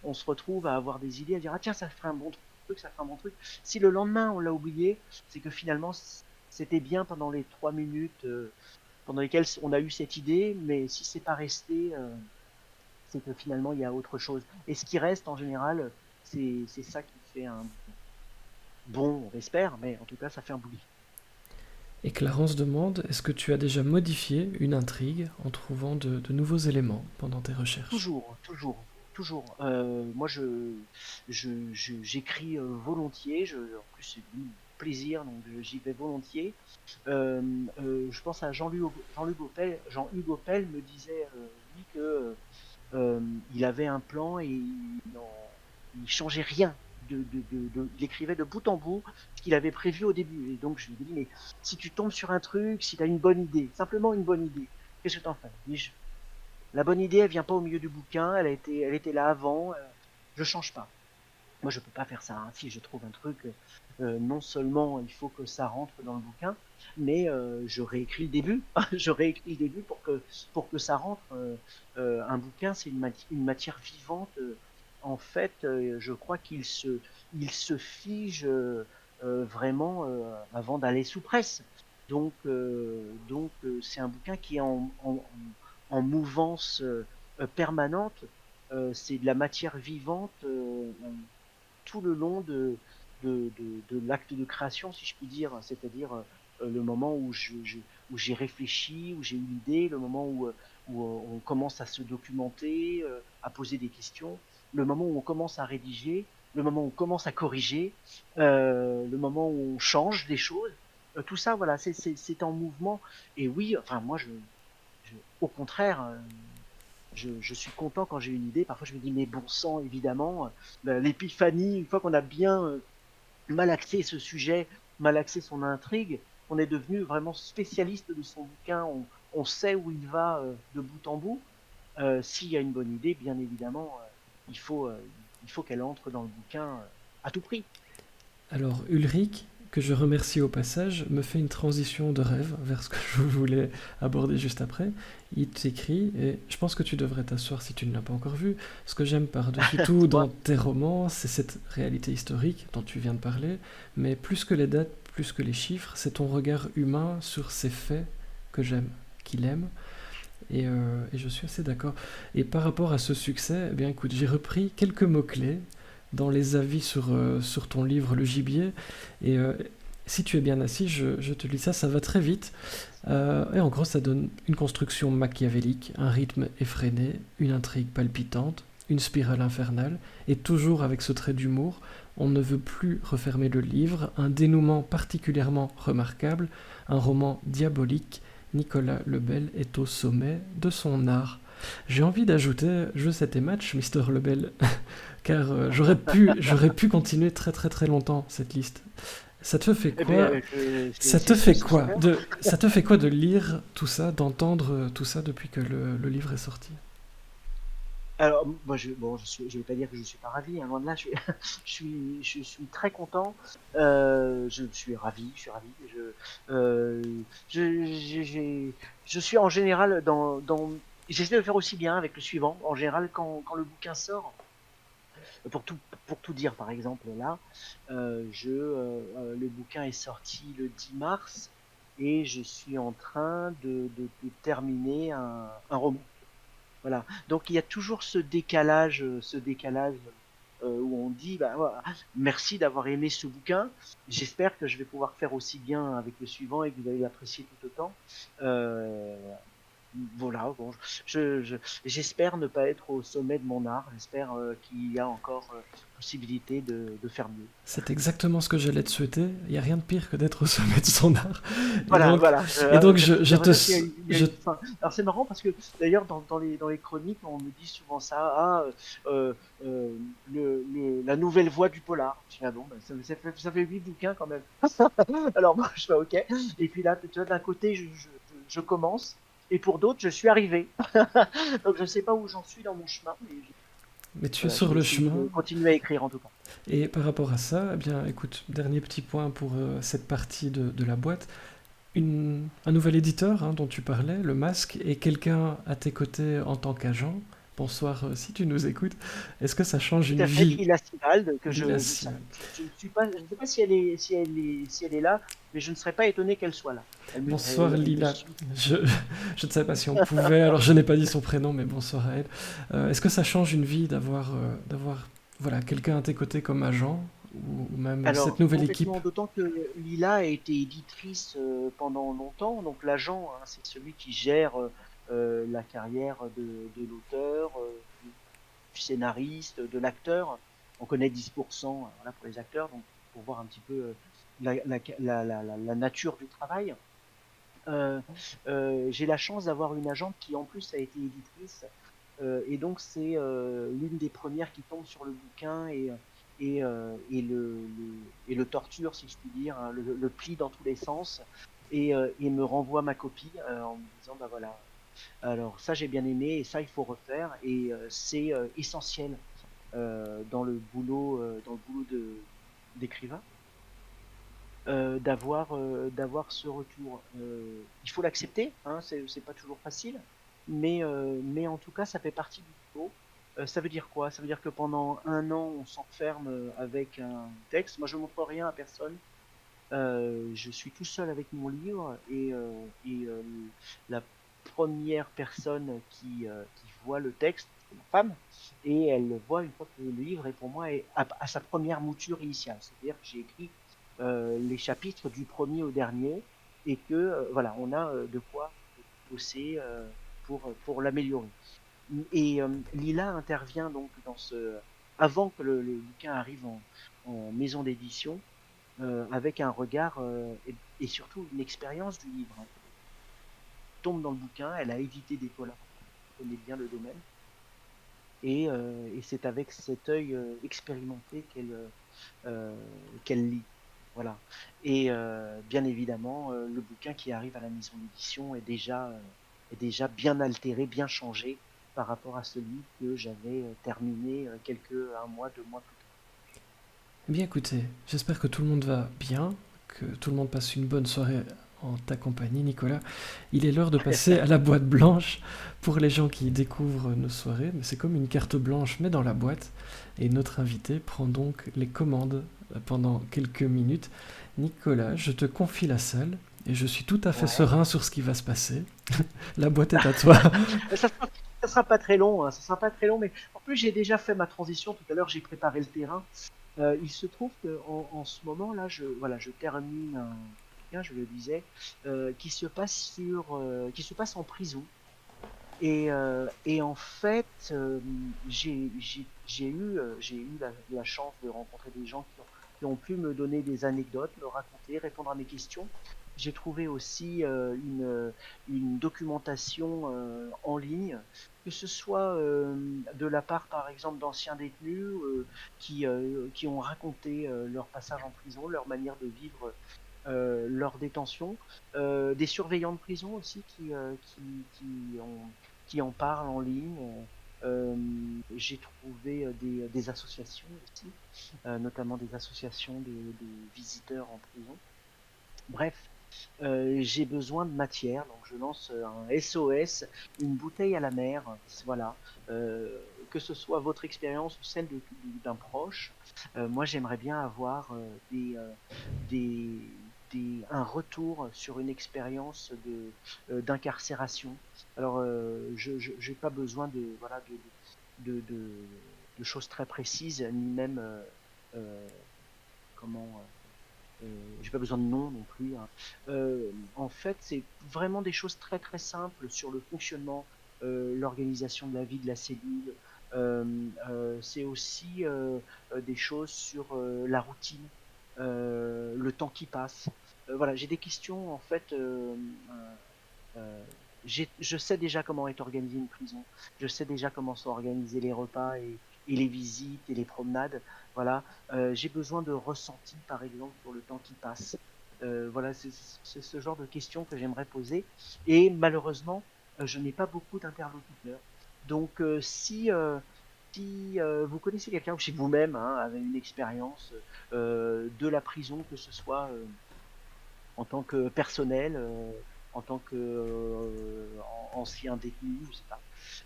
on se retrouve à avoir des idées, à dire, ah tiens, ça ferait un bon truc, ça ferait un bon truc. Si le lendemain on l'a oublié, c'est que finalement c'était bien pendant les 3 minutes pendant lesquelles on a eu cette idée, mais si c'est pas resté, c'est que finalement il y a autre chose. Et ce qui reste en général, c'est ça qui fait un bon, on espère, mais en tout cas ça fait un bout. Et Clarence demande, est-ce que tu as déjà modifié une intrigue en trouvant de nouveaux éléments pendant tes recherches? Toujours, toujours. toujours. Moi, j'écris volontiers. En plus, c'est du plaisir, donc j'y vais volontiers. Je pense à Jean-Luc Opel. Jean-Hugues Opel me disait, lui, que il avait un plan et il changeait rien. Il écrivait de bout en bout ce qu'il avait prévu au début. Et donc je lui ai dit, mais si tu tombes sur un truc, si tu as une bonne idée, simplement une bonne idée, qu'est-ce que tu en fais? La bonne idée, elle vient pas au milieu du bouquin, elle était là avant, je change pas. Moi, je peux pas faire ça, hein. Si je trouve un truc, non seulement il faut que ça rentre dans le bouquin, mais je réécris le début. Je réécris le début pour que ça rentre. Un bouquin, c'est une matière vivante. En fait, je crois il se fige vraiment avant d'aller sous presse. C'est un bouquin qui est en mouvance permanente. C'est de la matière vivante tout le long de l'acte de création, si je puis dire, c'est-à-dire le moment où j'ai réfléchi, où j'ai eu l'idée, le moment où on commence à se documenter, à poser des questions, le moment où on commence à rédiger, le moment où on commence à corriger, le moment où on change des choses. Tout ça, voilà, c'est en mouvement. Et oui, enfin, moi, au contraire, je suis content quand j'ai une idée. Parfois, je me dis, mais bon sang, évidemment, l'épiphanie, une fois qu'on a bien malaxé ce sujet, malaxé son intrigue, on est devenu vraiment spécialiste de son bouquin, on sait où il va de bout en bout. S'il y a une bonne idée, bien évidemment, il faut, euh, il faut qu'elle entre dans le bouquin à tout prix. Alors Ulrich, que je remercie au passage, me fait une transition de rêve vers ce que je voulais aborder juste après. Il t'écrit, et je pense que tu devrais t'asseoir si tu ne l'as pas encore vu. Ce que j'aime par-dessus tout dans Dis-moi. tes romans, c'est cette réalité historique dont tu viens de parler, mais plus que les dates, plus que les chiffres, c'est ton regard humain sur ces faits que j'aime, qu'il aime. Et je suis assez d'accord. Et par rapport à ce succès, eh bien écoute, j'ai repris quelques mots-clés dans les avis sur ton livre Le Gibier. Et si tu es bien assis, je te lis ça, ça va très vite. Et en gros, ça donne une construction machiavélique, un rythme effréné, une intrigue palpitante, une spirale infernale, et toujours avec ce trait d'humour, on ne veut plus refermer le livre, un dénouement particulièrement remarquable, un roman diabolique. Nicolas Lebel est au sommet de son art. J'ai envie d'ajouter je sais tes matchs, Mister Lebel, car j'aurais pu continuer très très très longtemps cette liste. Ça te fait Eh bien, quoi Ça te fait c'est quoi super. ça te fait quoi de lire tout ça, d'entendre tout ça depuis que le livre est sorti? Alors, moi, je vais pas dire que je suis pas ravi, hein, loin de là, je suis très content, je suis ravi, je suis en général j'essaie de le faire aussi bien avec le suivant. En général, quand le bouquin sort, pour pour tout dire, par exemple, là, le bouquin est sorti le 10 mars et je suis en train de terminer un roman. Voilà. Donc il y a toujours ce décalage où on dit, bah, voilà, merci d'avoir aimé ce bouquin. J'espère que je vais pouvoir faire aussi bien avec le suivant et que vous allez l'apprécier tout autant. Euh, voilà. Bon, j'espère ne pas être au sommet de mon art. J'espère qu'il y a encore possibilité de faire mieux. C'est exactement ce que j'allais te souhaiter. Il n'y a rien de pire que d'être au sommet de son art. Et Voilà, donc, voilà. et donc J'aimerais bien qu'il y ait je, une fin. Alors c'est marrant parce que d'ailleurs dans les chroniques on me dit souvent ça, ah, la nouvelle voie du polar. Je dis, ah bon, ben, ça fait 8 bouquins quand même. Alors moi je fais ok. Et puis là, tu vois, d'un côté je commence et pour d'autres je suis arrivé. Donc je sais pas où j'en suis dans mon chemin, mais mais tu es voilà, je sur vais le essayer chemin. de continuer à écrire en tout cas. Et par rapport à ça, eh bien, écoute, dernier petit point pour cette partie de la boîte. Un nouvel éditeur dont tu parlais, Le Masque, et quelqu'un à tes côtés en tant qu'agent. Bonsoir si tu nous écoutes. Est-ce que ça change Tout une à fait, vie, Lila Stivald, que Lila Sial? je ne suis pas, je ne sais pas si elle est là, mais je ne serais pas étonné qu'elle soit là. Bonsoir Elle me Lila. suit. Je, je ne savais pas si on pouvait, alors je n'ai pas dit son prénom, mais bonsoir à elle. Est-ce que ça change une vie d'avoir voilà, quelqu'un à tes côtés comme agent, ou même cette Alors, nouvelle équipe? complètement, d'autant que Lila a été éditrice pendant longtemps, donc l'agent, hein, c'est celui qui gère la carrière de l'auteur, du scénariste, de l'acteur. On connaît 10% voilà, pour les acteurs, donc pour voir un petit peu la nature du travail. Euh, j'ai la chance d'avoir une agente qui en plus a été éditrice et donc c'est l'une des premières qui tombe sur le bouquin et le torture si je puis dire, hein, le plie dans tous les sens et me renvoie ma copie en me disant bah voilà alors ça j'ai bien aimé et ça il faut refaire et c'est essentiel dans le boulot d'écrivain d'avoir ce retour. Il faut l'accepter, hein, c'est pas toujours facile, mais en tout cas, ça fait partie du boulot. Ça veut dire quoi? Ça veut dire que pendant un an, on s'enferme avec un texte. Moi, je ne montre rien à personne. Je suis tout seul avec mon livre et la première personne qui voit le texte, c'est ma femme, et elle le voit une fois que le livre est pour moi à sa première mouture initiale. C'est-à-dire que j'ai écrit les chapitres du premier au dernier et que voilà, on a de quoi bosser pour l'améliorer. Et Lila intervient donc avant que le bouquin arrive en maison d'édition avec un regard et surtout une expérience du livre. Hein. Elle tombe dans le bouquin, elle a édité des collabs, elle connaît bien le domaine, et c'est avec cet œil expérimenté qu'elle lit. Voilà. Et bien évidemment, le bouquin qui arrive à la maison d'édition est déjà bien altéré, bien changé par rapport à celui que j'avais terminé un mois, 2 mois plus tôt. Eh bien écoutez, j'espère que tout le monde va bien, que tout le monde passe une bonne soirée en ta compagnie, Nicolas. Il est l'heure de passer à la boîte blanche pour les gens qui découvrent nos soirées. Mais c'est comme une carte blanche, mais dans la boîte. Et notre invité prend donc les commandes pendant quelques minutes. Nicolas, je te confie la salle et je suis tout à fait Ouais. serein sur ce qui va se passer. La boîte est à toi. Ça sera pas très long, hein, ça sera pas très long, mais en plus j'ai déjà fait ma transition tout à l'heure, j'ai préparé le terrain. Il se trouve que en ce moment là, je termine un bouquin, je le disais, qui se passe en prison. Et en fait, j'ai eu la chance de rencontrer des gens qui ont pu me donner des anecdotes, me raconter, répondre à mes questions. J'ai trouvé aussi une documentation en ligne, que ce soit de la part, par exemple, d'anciens détenus qui ont raconté leur passage en prison, leur manière de vivre leur détention, des surveillants de prison aussi qui en parlent en ligne. J'ai trouvé des associations aussi, notamment des associations de visiteurs en prison. Bref, j'ai besoin de matière, donc je lance un SOS, une bouteille à la mer, voilà. Que ce soit votre expérience ou celle d'un proche, moi j'aimerais bien avoir des, un retour sur une expérience d'incarcération. Alors, je n'ai pas besoin voilà, de, de, de choses très précises, ni même euh, comment j'ai pas besoin de nom non plus. Hein. En fait, c'est vraiment des choses très très simples sur le fonctionnement, l'organisation de la vie de la cellule. C'est aussi des choses sur la routine, le temps qui passe. Voilà, j'ai des questions en fait. Euh, je sais déjà comment est organisée une prison. Je sais déjà comment sont organisés les repas et les visites et les promenades. Voilà, j'ai besoin de ressenti, par exemple, sur le temps qui passe. Voilà, c'est ce genre de questions que j'aimerais poser. Et malheureusement, je n'ai pas beaucoup d'interlocuteurs. Donc, si vous connaissez quelqu'un ou si vous-même hein, avez une expérience de la prison, que ce soit en tant que personnel, en tant que ancien détenu, je sais pas.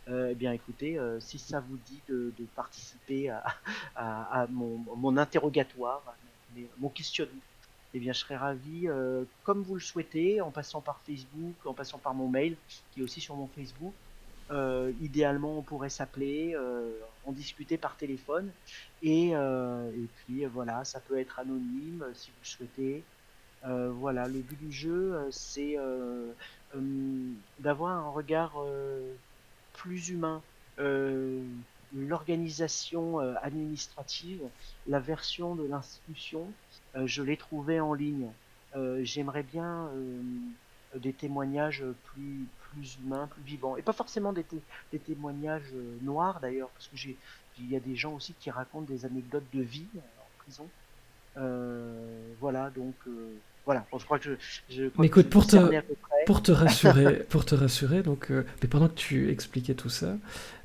Eh bien, écoutez, si ça vous dit de participer à mon interrogatoire, à mon questionnement, eh bien, je serais ravi, comme vous le souhaitez, en passant par Facebook, en passant par mon mail, qui est aussi sur mon Facebook. Idéalement, on pourrait s'appeler, en discuter par téléphone, et puis voilà, ça peut être anonyme si vous le souhaitez. Voilà, le but du jeu, c'est d'avoir un regard plus humain, l'organisation administrative, la version de l'institution, je l'ai trouvée en ligne. J'aimerais bien des témoignages plus humains, plus vivants. Et pas forcément des témoignages noirs d'ailleurs, parce que il y a des gens aussi qui racontent des anecdotes de vie en prison. Voilà, donc voilà. Bon, je crois que je crois Mais que écoute, j'ai cerné à peu près. pour te rassurer, donc, mais pendant que tu expliquais tout ça,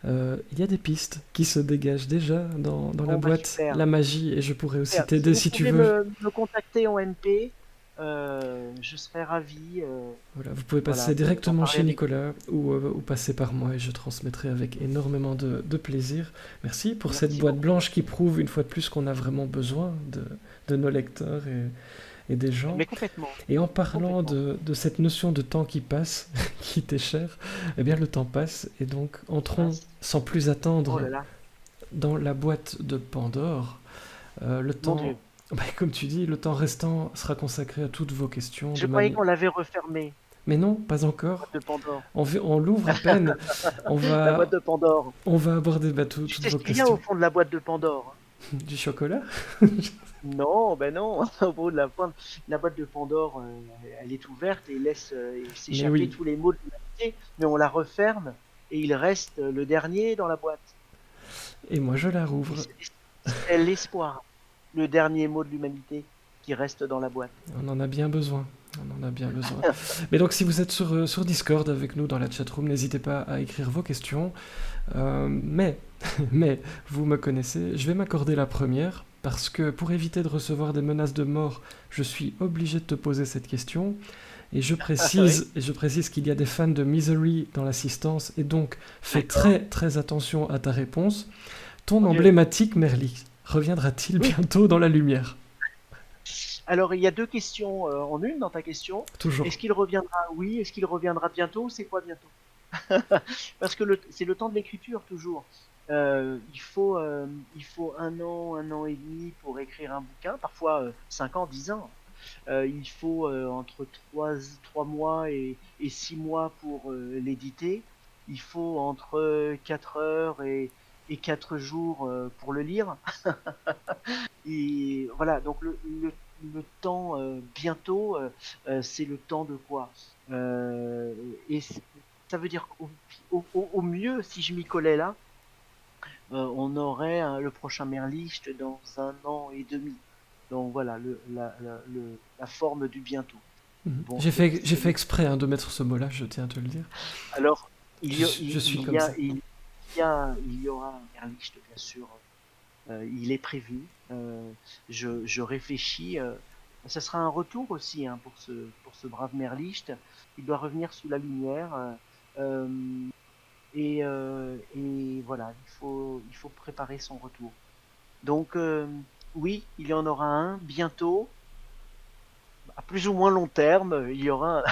il y a des pistes qui se dégagent déjà dans la Bon, bah boîte, super. la magie, et je pourrais aussi Super. Si t'aider vous si tu pouvez veux. me contacter en MP, je serais ravi. Voilà, vous pouvez Voilà, passer d'en directement parler chez avec vous. Nicolas ou passer par moi et je transmettrai avec énormément de plaisir. Merci pour cette Merci boîte beaucoup. blanche qui prouve une fois de plus qu'on a vraiment besoin de nos lecteurs et des gens. Mais complètement, Et en parlant complètement. de cette notion de temps qui passe, qui t'est chère, eh bien le temps passe et donc entrons Mince. sans plus Oh attendre là là, dans la boîte de Pandore. Le mon temps, Dieu. bah, comme tu dis, le temps restant sera consacré à toutes vos questions Je de croyais manière... qu'on l'avait refermée, Mais non, pas la encore. boîte de Pandore. On l'ouvre à peine. On La boîte va, de Pandore. on va aborder bah, Tu toutes sais ce vos qu'il y a au questions. fond de la boîte de Pandore, hein? Du chocolat? Non, ben non. Au bout de la boîte de Pandore, elle est ouverte et laisse Mais s'échapper oui. tous les maux de l'humanité, mais on la referme et il reste le dernier dans la boîte. Et moi je la Et rouvre. c'est l'espoir, le dernier mot de l'humanité qui reste dans la boîte. On en a bien besoin. On en a bien besoin. Mais donc si vous êtes sur Discord avec nous dans la chatroom, n'hésitez pas à écrire vos questions. Mais, mais, vous me connaissez, je vais m'accorder la première, parce que pour éviter de recevoir des menaces de mort, je suis obligé de te poser cette question. Oui, Et je précise qu'il y a des fans de Misery dans l'assistance, et donc fais d'accord. très très attention à ta réponse. Ton Mon Dieu. emblématique Merli reviendra-t-il Oui. bientôt dans la lumière? Alors, il y a deux questions en une dans ta question. Toujours. Est-ce qu'il reviendra? Oui. Est-ce qu'il reviendra bientôt? C'est quoi bientôt? Parce que c'est le temps de l'écriture toujours. Il faut un an et demi pour écrire un bouquin, parfois 5 ans, 10 ans. Il faut entre 3 mois et 6 mois pour l'éditer. Il faut entre 4 heures et 4 jours pour le lire. Et voilà, donc le temps bientôt, c'est le temps de quoi? Euh, et ça veut dire qu'au mieux, si je m'y collais là, on aurait le prochain Merlicht dans 1 an et demi. Donc voilà, la forme du bientôt. Mhm. Bon, J'ai fait exprès hein, de mettre ce mot-là, je tiens à te le dire. alors, Je suis comme ça. il y aura un Merlicht, bien sûr. Il est prévu. Je réfléchis. Ce sera un retour aussi hein, pour ce brave Merlicht. Il doit revenir sous la lumière. Euh, et voilà, il faut préparer son retour. Donc, oui, il y en aura un bientôt. À plus ou moins long terme, il y aura,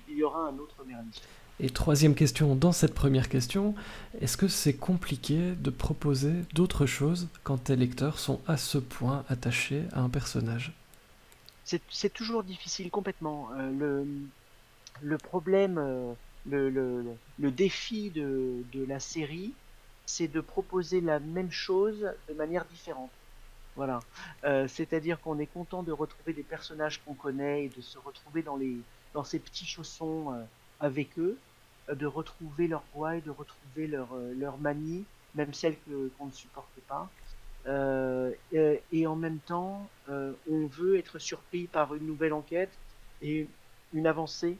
il y aura un autre Merlicht. Et troisième question dans cette première question, est-ce que c'est compliqué de proposer d'autres choses quand tes lecteurs sont à ce point attachés à un personnage? C'est toujours difficile complètement. Le problème, le défi de la série, c'est de proposer la même chose de manière différente. Voilà. C'est-à-dire qu'on est content de retrouver des personnages qu'on connaît et de se retrouver dans ces petits chaussons avec eux, de retrouver leur voix et de retrouver leur manie, même celles qu'on ne supporte pas. Et en même temps, on veut être surpris par une nouvelle enquête et une avancée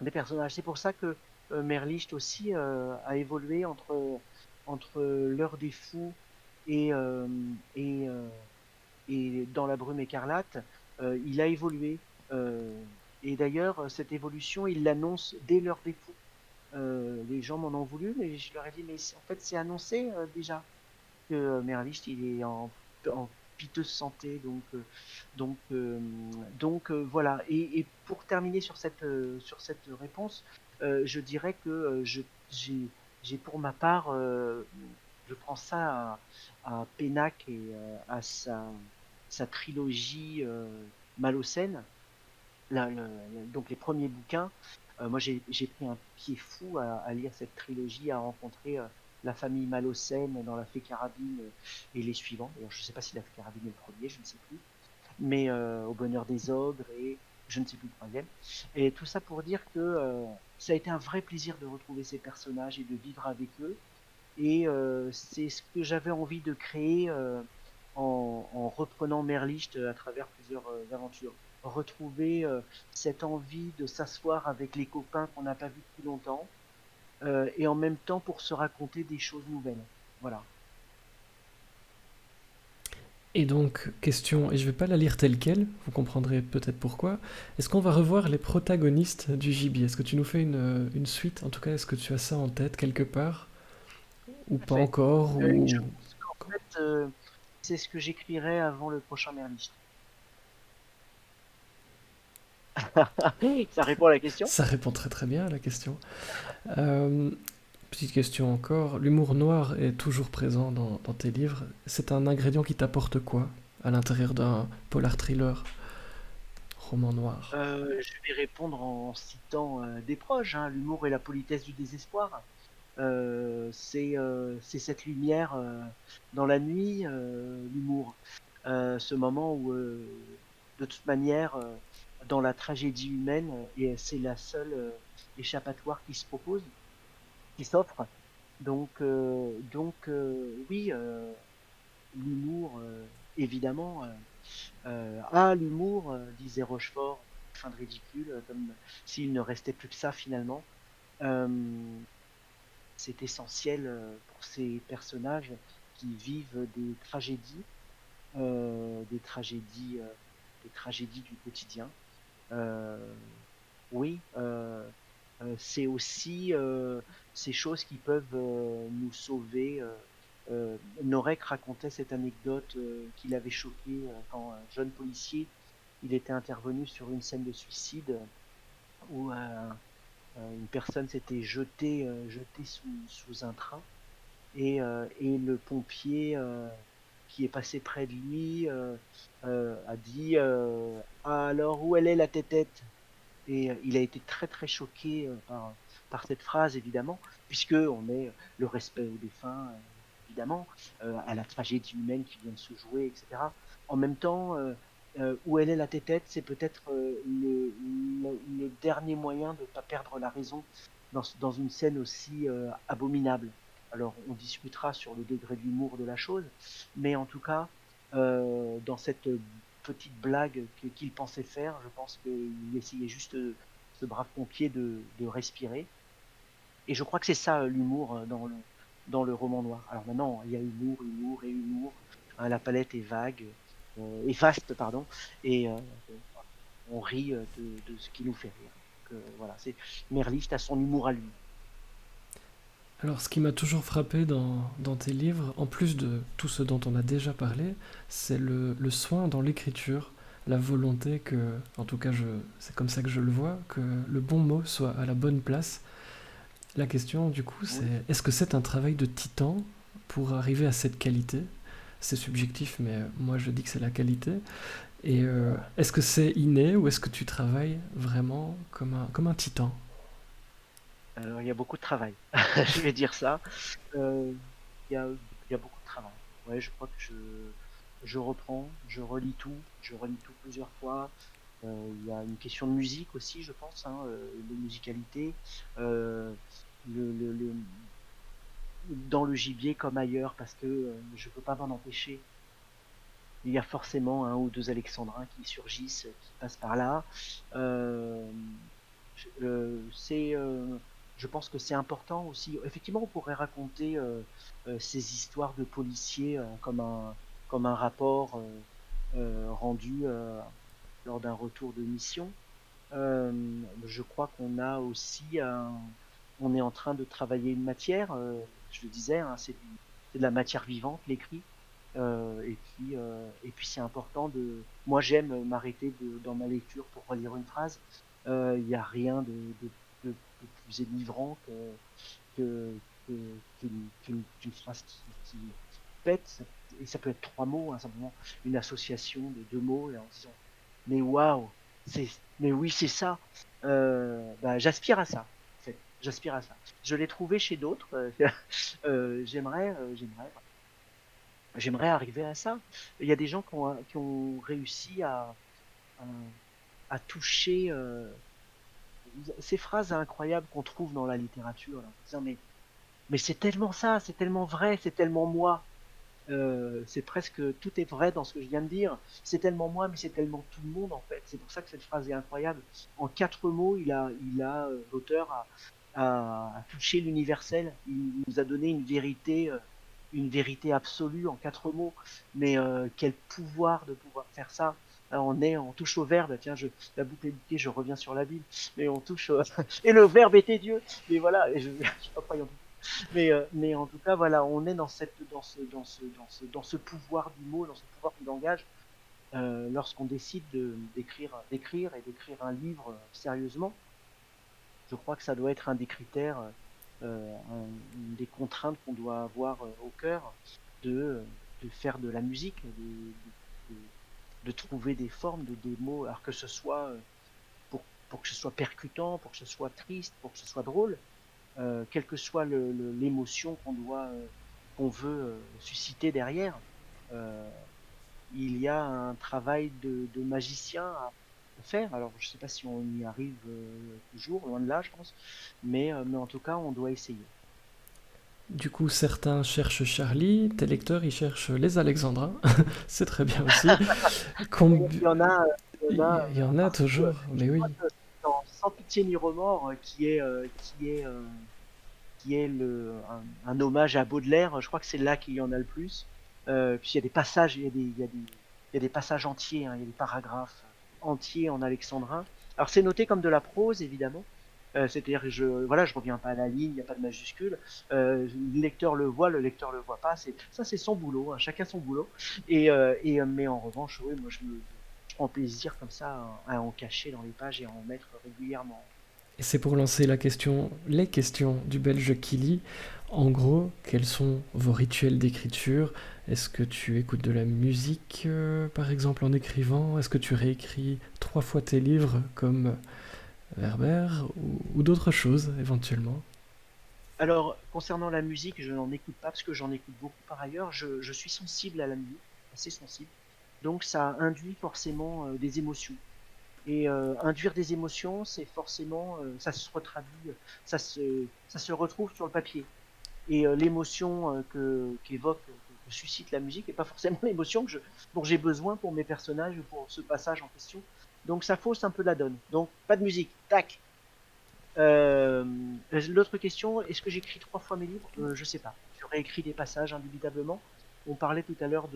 des personnages. C'est pour ça que Merlicht aussi a évolué entre l'heure des fous et, euh, et, euh, et dans la brume écarlate. Il a évolué. Et d'ailleurs, cette évolution, il l'annonce dès l'heure des fous. Les gens m'en ont voulu, mais je leur ai dit, mais en fait, c'est annoncé déjà que Merlicht, il est en piteuse santé. Voilà. Et pour terminer sur cette réponse, je dirais que j'ai pour ma part, je prends ça à Pénac et à sa trilogie Malocène, donc les premiers bouquins. Moi, j'ai pris un pied fou à lire cette trilogie, à rencontrer la famille Malocène dans la Fée Carabine et les suivants. D'ailleurs, je ne sais pas si la Fée Carabine est le premier, je ne sais plus. Mais Au Bonheur des Ogres et je ne sais plus le troisième. Et tout ça pour dire que ça a été un vrai plaisir de retrouver ces personnages et de vivre avec eux. Et c'est ce que j'avais envie de créer en reprenant Merlicht à travers plusieurs aventures. Retrouver cette envie de s'asseoir avec les copains qu'on n'a pas vus depuis longtemps et en même temps pour se raconter des choses nouvelles. Voilà. Et donc, question, et je vais pas la lire telle quelle, vous comprendrez peut-être pourquoi. Est-ce qu'on va revoir les protagonistes du gibier? Est-ce que tu nous fais une suite? En tout cas, est-ce que tu as ça en tête quelque part? Ou Tout à pas fait. encore? Je Ou... pense qu'en fait, c'est ce que j'écrirai avant le prochain Merlicht. Ça répond à la question? Ça répond très très bien à la question. Euh, Petite question encore. L'humour noir est toujours présent dans tes livres. C'est un ingrédient qui t'apporte quoi à l'intérieur d'un polar thriller, roman noir? Je vais répondre en citant des proches, hein, l'humour et la politesse du désespoir. C'est cette lumière dans la nuit, l'humour. Ce moment où, de toute manière, dans la tragédie humaine, et c'est la seule échappatoire qui se propose, qui s'offre. Oui, l'humour, évidemment. Ah, l'humour, disait Rochefort, fin de ridicule, comme s'il ne restait plus que ça finalement. Euh, c'est essentiel pour ces personnages qui vivent euh, des tragédies, euh, des tragédies du quotidien. Euh, oui, c'est aussi ces choses qui peuvent nous sauver. Norek racontait cette anecdote qu'il avait choqué quand un jeune policier il était intervenu sur une scène de suicide où une personne s'était jetée sous un train et le pompier qui est passé près de lui a dit ah, alors où elle est la tétette et il a été très très choqué par cette phrase évidemment puisque on est le respect aux défunts évidemment à la tragédie humaine qui vient de se jouer etc. En même temps où elle est la tétette c'est peut-être le dernier moyen de ne pas perdre la raison dans une scène aussi abominable. Alors on discutera sur le degré d'humour de la chose mais en tout cas dans cette petite blague qu'il pensait faire. Je pense qu'il essayait juste, ce brave pompier, de respirer. Et je crois que c'est ça l'humour dans le roman noir. Alors maintenant, il y a humour, humour et humour. Hein, la palette est vague, est vaste, pardon, et on rit de ce qui nous fait rire. Donc, voilà, c'est Merlicht a son humour à lui. Alors, ce qui m'a toujours frappé dans tes livres, en plus de tout ce dont on a déjà parlé, c'est le soin dans l'écriture, la volonté que, en tout cas, c'est comme ça que je le vois, que le bon mot soit à la bonne place. La question, du coup, Oui. c'est est-ce que c'est un travail de titan pour arriver à cette qualité? C'est subjectif, mais moi je dis que c'est la qualité. Et est-ce que c'est inné ou est-ce que tu travailles vraiment comme un titan? Alors, il y a beaucoup de travail. Je vais dire ça. Euh, il y a beaucoup de travail. Ouais, je crois que je reprends, je relis tout plusieurs fois. Il y a une question de musique aussi, je pense, hein, de musicalité. Euh, le, dans le gibier comme ailleurs, parce que je peux pas m'en empêcher. Il y a forcément un ou deux alexandrins qui surgissent, qui passent par là. Euh, c'est je pense que c'est important aussi. Effectivement, on pourrait raconter ces histoires de policiers comme un rapport rendu lors d'un retour de mission. Je crois qu'on a aussi on est en train de travailler une matière. Je le disais, hein, c'est de la matière vivante, l'écrit. Et puis c'est important de. Moi, j'aime m'arrêter dans ma lecture pour relire une phrase. Il n'y a rien de plus énivrant que, qu'une phrase qui pète. Et ça peut être trois mots, hein, simplement une association de deux mots, et en disant mais waouh, mais oui, c'est ça. Bah, j'aspire à ça, en fait. j'aspire à ça. Je l'ai trouvé chez d'autres. J'aimerais arriver à ça. Il y a des gens qui ont réussi à, à toucher ces phrases incroyables qu'on trouve dans la littérature, là, en disant mais c'est tellement ça, c'est tellement vrai, c'est tellement moi. C'est presque tout est vrai dans ce que je viens de dire. C'est tellement moi, mais c'est tellement tout le monde en fait. C'est pour ça que cette phrase est incroyable. En 4 mots, l'auteur a touché l'universel. Il nous a donné une vérité absolue en 4 mots. Mais quel pouvoir de pouvoir faire ça. On touche au verbe. Tiens, la boucle est bouclée, je reviens sur la Bible. Mais on touche et le verbe était Dieu. Mais voilà, je suis pas croyant. Mais en tout cas, voilà, on est dans ce pouvoir du mot, dans ce pouvoir du langage, lorsqu'on décide d'écrire et d'écrire un livre sérieusement. Je crois que ça doit être un des critères, une des contraintes qu'on doit avoir au cœur de, de faire de la musique, de, de trouver des formes, des mots, alors que ce soit pour que ce soit percutant, pour que ce soit triste, pour que ce soit drôle, quelle que soit l'émotion qu'on veut susciter derrière, euh, il y a un travail de magicien à faire. Alors, je ne sais pas si on y arrive toujours, loin de là, je pense, mais en tout cas, on doit essayer. Du coup, certains cherchent Charlie, tes lecteurs, ils cherchent les Alexandrins. C'est très bien aussi. Il y en a, Il y en a partout. toujours, Je mais oui. crois que dans Sans pitié ni remords, qui est un hommage à Baudelaire. Je crois que c'est là qu'il y en a le plus. Puis il y a des passages, il y a des passages entiers, hein, il y a des paragraphes entiers en alexandrin. Alors c'est noté comme de la prose, évidemment. C'est-à-dire que je reviens pas à la ligne, il n'y a pas de majuscule. Le lecteur le voit, le lecteur le voit pas. C'est son boulot, hein, chacun son boulot. Mais en revanche, oui, moi je prends plaisir comme ça à en cacher dans les pages et à en mettre régulièrement. Et c'est pour lancer les questions du Belge qui lit. En gros, quels sont vos rituels d'écriture? Est-ce que tu écoutes de la musique, par exemple, en écrivant? Est-ce que tu réécris 3 fois tes livres comme Werber ou d'autres choses, éventuellement? Alors, concernant la musique, je n'en écoute pas parce que j'en écoute beaucoup par ailleurs. Je suis sensible à la musique, assez sensible. Donc, ça induit forcément des émotions. Et induire des émotions, c'est forcément, ça se retraduit, ça se retrouve sur le papier. Et l'émotion que suscite la musique n'est pas forcément l'émotion dont j'ai besoin pour mes personnages ou pour ce passage en question. Donc, ça fausse un peu la donne. Donc, pas de musique. Tac. Euh, L'autre question, est-ce que j'écris 3 fois mes livres? Je sais pas. Je réécris des passages indubitablement. On parlait tout à l'heure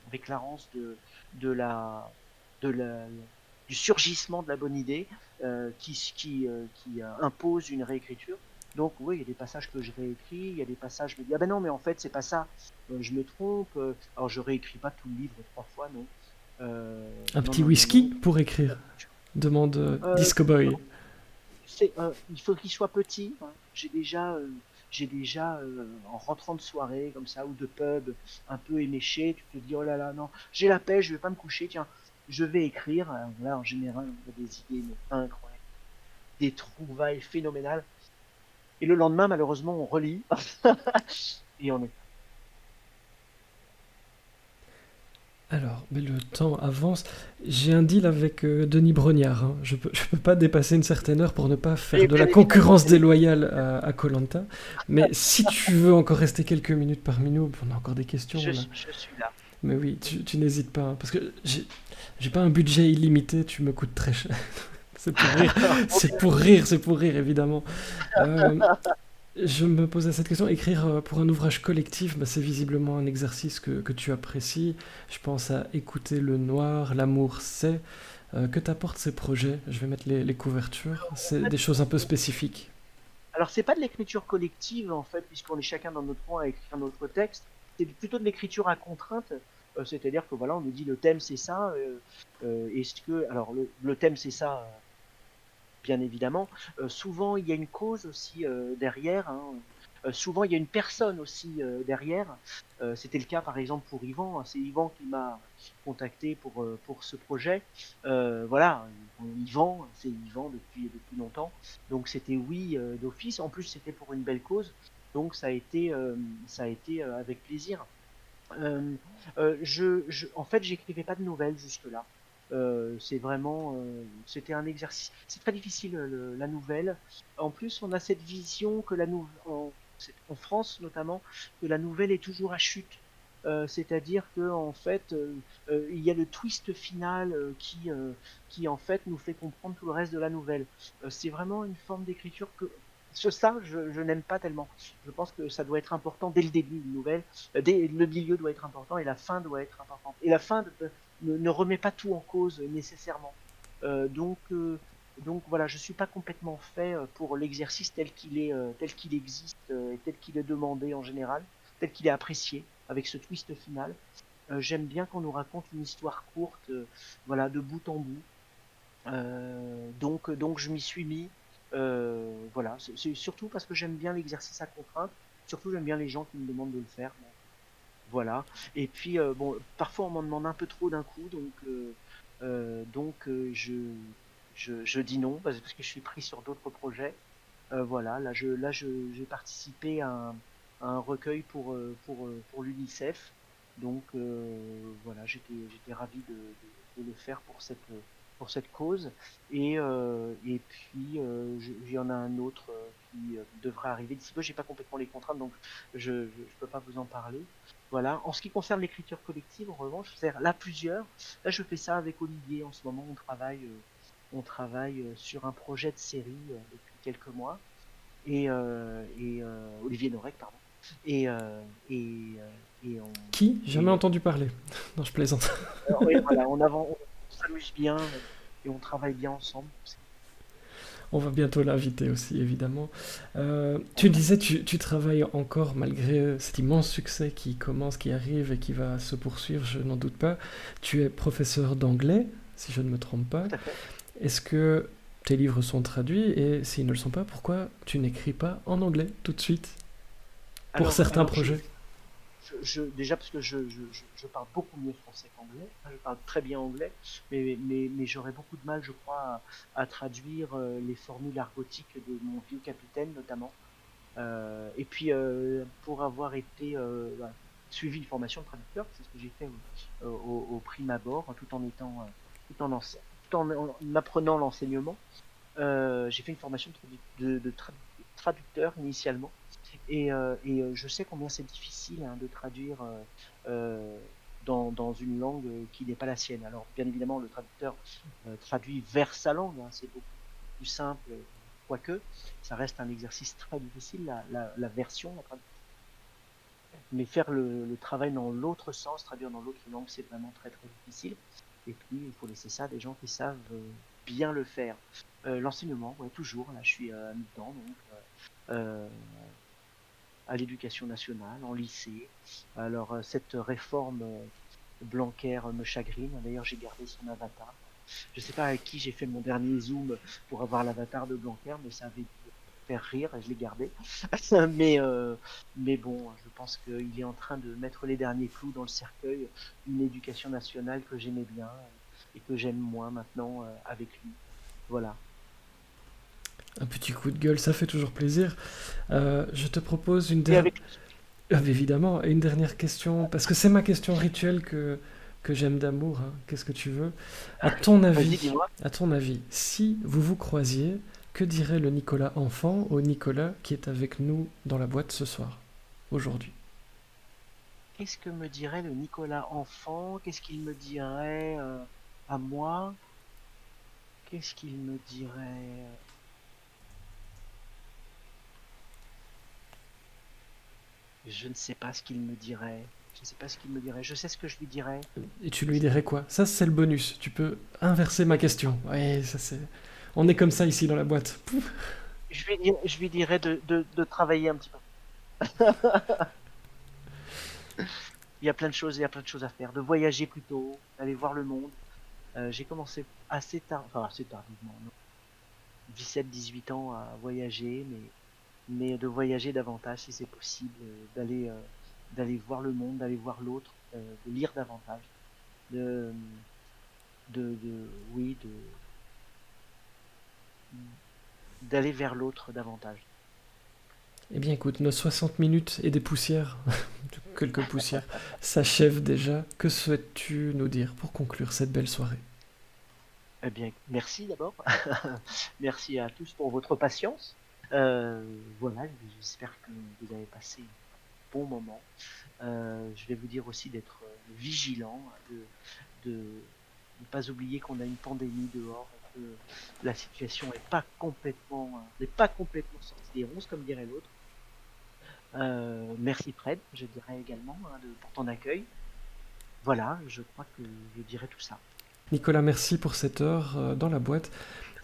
avec Clarence de la, de la, du surgissement de la bonne idée qui impose une réécriture. Donc oui, il y a des passages que je réécris, il y a des passages je me dis ah ben non mais en fait c'est pas ça, je me trompe. Alors je réécris pas tout le livre 3 fois, non. Un Non petit non non whisky non. pour écrire, demande Euh, Disco Boy. il faut qu'il soit petit, hein. J'ai déjà en rentrant de soirée comme ça ou de pub, un peu éméché, tu te dis oh là là non, j'ai la pêche, je vais pas me coucher, tiens, je vais écrire. Là en général, on a des idées mais incroyables, des trouvailles phénoménales. Et le lendemain, malheureusement, on relit et on est. Alors, mais le temps avance. J'ai un deal avec Denis Brognard, hein. Je peux pas dépasser une certaine heure pour ne pas faire Et de bien la évidemment, concurrence déloyale à koh. Mais si tu veux encore rester quelques minutes parmi nous, on a encore des questions là. je suis là. Mais oui, tu n'hésites pas, hein, parce que j'ai pas un budget illimité, tu me coûtes très cher. C'est pour rire, c'est pour rire évidemment. Euh, je me posais cette question, écrire pour un ouvrage collectif, bah, c'est visiblement un exercice que tu apprécies. Je pense à Écouter le noir, L'amour c'est. Que t'apportent ces projets? Je vais mettre les couvertures. C'est des choses un peu spécifiques. Alors, c'est pas de l'écriture collective, en fait, puisqu'on est chacun dans notre coin à écrire notre texte. C'est plutôt de l'écriture à contrainte. C'est-à-dire que voilà, on nous dit le thème c'est ça. Est-ce que. Alors, le thème c'est ça, bien évidemment. Souvent, il y a une cause aussi derrière, hein. Souvent, il y a une personne aussi derrière. C'était le cas, par exemple, pour Yvan, hein. C'est Yvan qui m'a contacté pour ce projet. Voilà. y vend, c'est y vend depuis longtemps. Donc c'était oui d'office. En plus c'était pour une belle cause, donc ça a été avec plaisir. Euh, en fait, j'écrivais pas de nouvelles jusque-là. C'est vraiment, c'était un exercice. C'est très difficile la nouvelle. En plus, on a cette vision que la nouvelle, en France notamment, que la nouvelle est toujours à chute. C'est-à-dire que en fait, il y a le twist final qui en fait nous fait comprendre tout le reste de la nouvelle. C'est vraiment une forme d'écriture que ça, je n'aime pas tellement. Je pense que ça doit être important dès le début d'une nouvelle. Le milieu doit être important et la fin doit être importante. Et la fin ne remet pas tout en cause nécessairement. Euh, donc, euh, donc voilà, je suis pas complètement fait pour l'exercice tel qu'il existe et tel qu'il est demandé en général, tel qu'il est apprécié avec ce twist final. J'aime bien qu'on nous raconte une histoire courte, voilà, de bout en bout. Donc je m'y suis mis. Voilà, c'est surtout parce que j'aime bien l'exercice à contrainte. Surtout j'aime bien les gens qui me demandent de le faire. Bon, voilà. Et puis bon, parfois on m'en demande un peu trop d'un coup, donc je dis non parce que je suis pris sur d'autres projets. Voilà, j'ai participé à un recueil pour l'UNICEF. Donc voilà, j'étais ravi de le faire pour cette cause. Et puis il y en a un autre qui devrait arriver d'ici peu. J'ai pas complètement les contraintes, donc je peux pas vous en parler. Voilà. En ce qui concerne l'écriture collective, en revanche, c'est-à-dire là plusieurs. Là, je fais ça avec Olivier. En ce moment, on travaille sur un projet de série depuis quelques mois et Olivier Norek, pardon. Et, euh, et, euh, et on Qui? Jamais et entendu parler. Non, je plaisante. oui, voilà, on s'amuse bien et on travaille bien ensemble. On va bientôt l'inviter aussi, évidemment. Tu disais, tu travailles encore malgré cet immense succès qui commence, qui arrive et qui va se poursuivre, je n'en doute pas. Tu es professeur d'anglais, si je ne me trompe pas. Tout à fait. Est-ce que tes livres sont traduits et s'ils ne le sont pas, pourquoi tu n'écris pas en anglais tout de suite pour certains Alors projets? déjà parce que je parle beaucoup mieux français qu'anglais. Enfin, je parle très bien anglais, mais j'aurais beaucoup de mal, je crois, à traduire les formules argotiques de mon vieux capitaine, notamment. Et puis, pour avoir été suivi une formation de traducteur, c'est ce que j'ai fait au prime abord, tout en, tout en apprenant l'enseignement. J'ai fait une formation de traducteur initialement. Je sais combien c'est difficile hein, de traduire dans une langue qui n'est pas la sienne. Alors, bien évidemment, le traducteur traduit vers sa langue, hein, c'est beaucoup plus simple, quoique ça reste un exercice très difficile, la version, la traduction. Mais faire le travail dans l'autre sens, traduire dans l'autre langue, c'est vraiment très très difficile. Et puis, il faut laisser ça à des gens qui savent bien le faire. L'enseignement, ouais, toujours, là je suis à mi-temps, donc euh, à l'éducation nationale, en lycée. Alors, cette réforme Blanquer me chagrine. D'ailleurs, j'ai gardé son avatar. Je sais pas à qui j'ai fait mon dernier zoom pour avoir l'avatar de Blanquer, mais ça avait dû faire rire et je l'ai gardé. mais, euh, mais bon, je pense qu'il est en train de mettre les derniers clous dans le cercueil d'une éducation nationale que j'aimais bien et que j'aime moins maintenant avec lui. Voilà. Un petit coup de gueule, ça fait toujours plaisir. Je te propose une Et dernière... avec évidemment, une dernière question, parce que c'est ma question rituelle que j'aime d'amour, hein. Qu'est-ce que tu veux? vas-y, dis-moi. À ton avis, si vous vous croisiez, que dirait le Nicolas enfant au Nicolas qui est avec nous dans la boîte ce soir, aujourd'hui? Qu'est-ce que me dirait le Nicolas enfant? Qu'est-ce qu'il me dirait à moi? Qu'est-ce qu'il me dirait? Je ne sais pas ce qu'il me dirait. Je ne sais pas ce qu'il me dirait. Je sais ce que je lui dirais. Et tu lui dirais quoi? Ça, c'est le bonus. Tu peux inverser ma question. Ouais, ça c'est... On est comme ça ici dans la boîte. Pouf. Je lui dirais de travailler un petit peu. Il y a plein de choses à faire. De voyager plutôt, d'aller voir le monde. J'ai commencé assez tard, enfin assez tardivement, 17-18 ans à voyager, mais de voyager davantage si c'est possible, d'aller voir le monde, d'aller voir l'autre, de lire davantage, de, oui, d'aller vers l'autre davantage. Eh bien écoute, nos 60 minutes et des poussières, quelques poussières, s'achèvent déjà. Que souhaites-tu nous dire pour conclure cette belle soirée? Eh bien, merci d'abord. Merci à tous pour votre patience. Voilà, j'espère que vous avez passé un bon moment. Je vais vous dire aussi d'être vigilant, de ne pas oublier qu'on a une pandémie dehors, et que la situation n'est pas complètement sortie des ronces, comme dirait l'autre. Merci Fred, je dirais également, pour ton accueil. Voilà, je crois que je dirais tout ça. Nicolas, merci pour cette heure dans la boîte.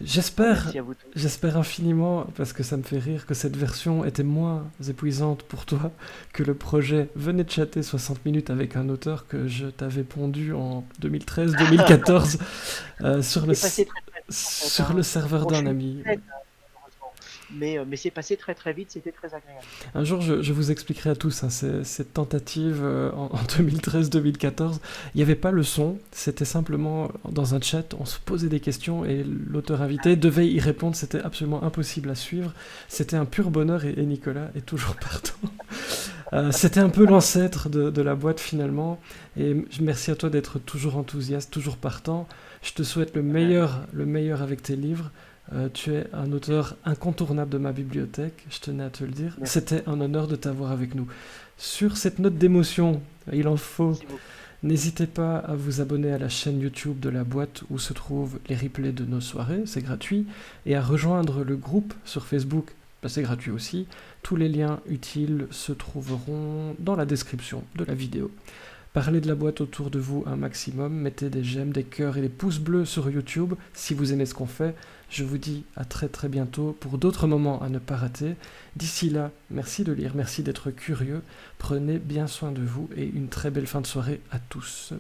J'espère, Merci à vous tous. j'espère infiniment, parce que ça me fait rire, que cette version était moins épuisante pour toi que le projet Venez de chatter 60 minutes avec un auteur que je t'avais pondu en 2013-2014 sur C'est passé très très vite, en fait, sur le serveur Bon, je d'un suis ami. malheureusement. Mais c'est passé très très vite, c'était très agréable. Un jour, je vous expliquerai à tous cette tentative en 2013-2014. Il n'y avait pas le son, c'était simplement dans un chat, on se posait des questions et l'auteur invité devait y répondre. C'était absolument impossible à suivre. C'était un pur bonheur et Nicolas est toujours partant. C'était un peu l'ancêtre de la boîte finalement. Et merci à toi d'être toujours enthousiaste, toujours partant. Je te souhaite le meilleur avec tes livres. Tu es un auteur incontournable de ma bibliothèque, je tenais à te le dire. Merci. C'était un honneur de t'avoir avec nous. Sur cette note d'émotion, il en faut, Merci beaucoup. n'hésitez pas à vous abonner à la chaîne YouTube de la boîte où se trouvent les replays de nos soirées, c'est gratuit, et à rejoindre le groupe sur Facebook, c'est gratuit aussi. Tous les liens utiles se trouveront dans la description de la vidéo. Parlez de la boîte autour de vous un maximum, mettez des j'aime, des cœurs et des pouces bleus sur YouTube si vous aimez ce qu'on fait. Je vous dis à très très bientôt pour d'autres moments à ne pas rater. D'ici là, merci de lire, merci d'être curieux, prenez bien soin de vous et une très belle fin de soirée à tous.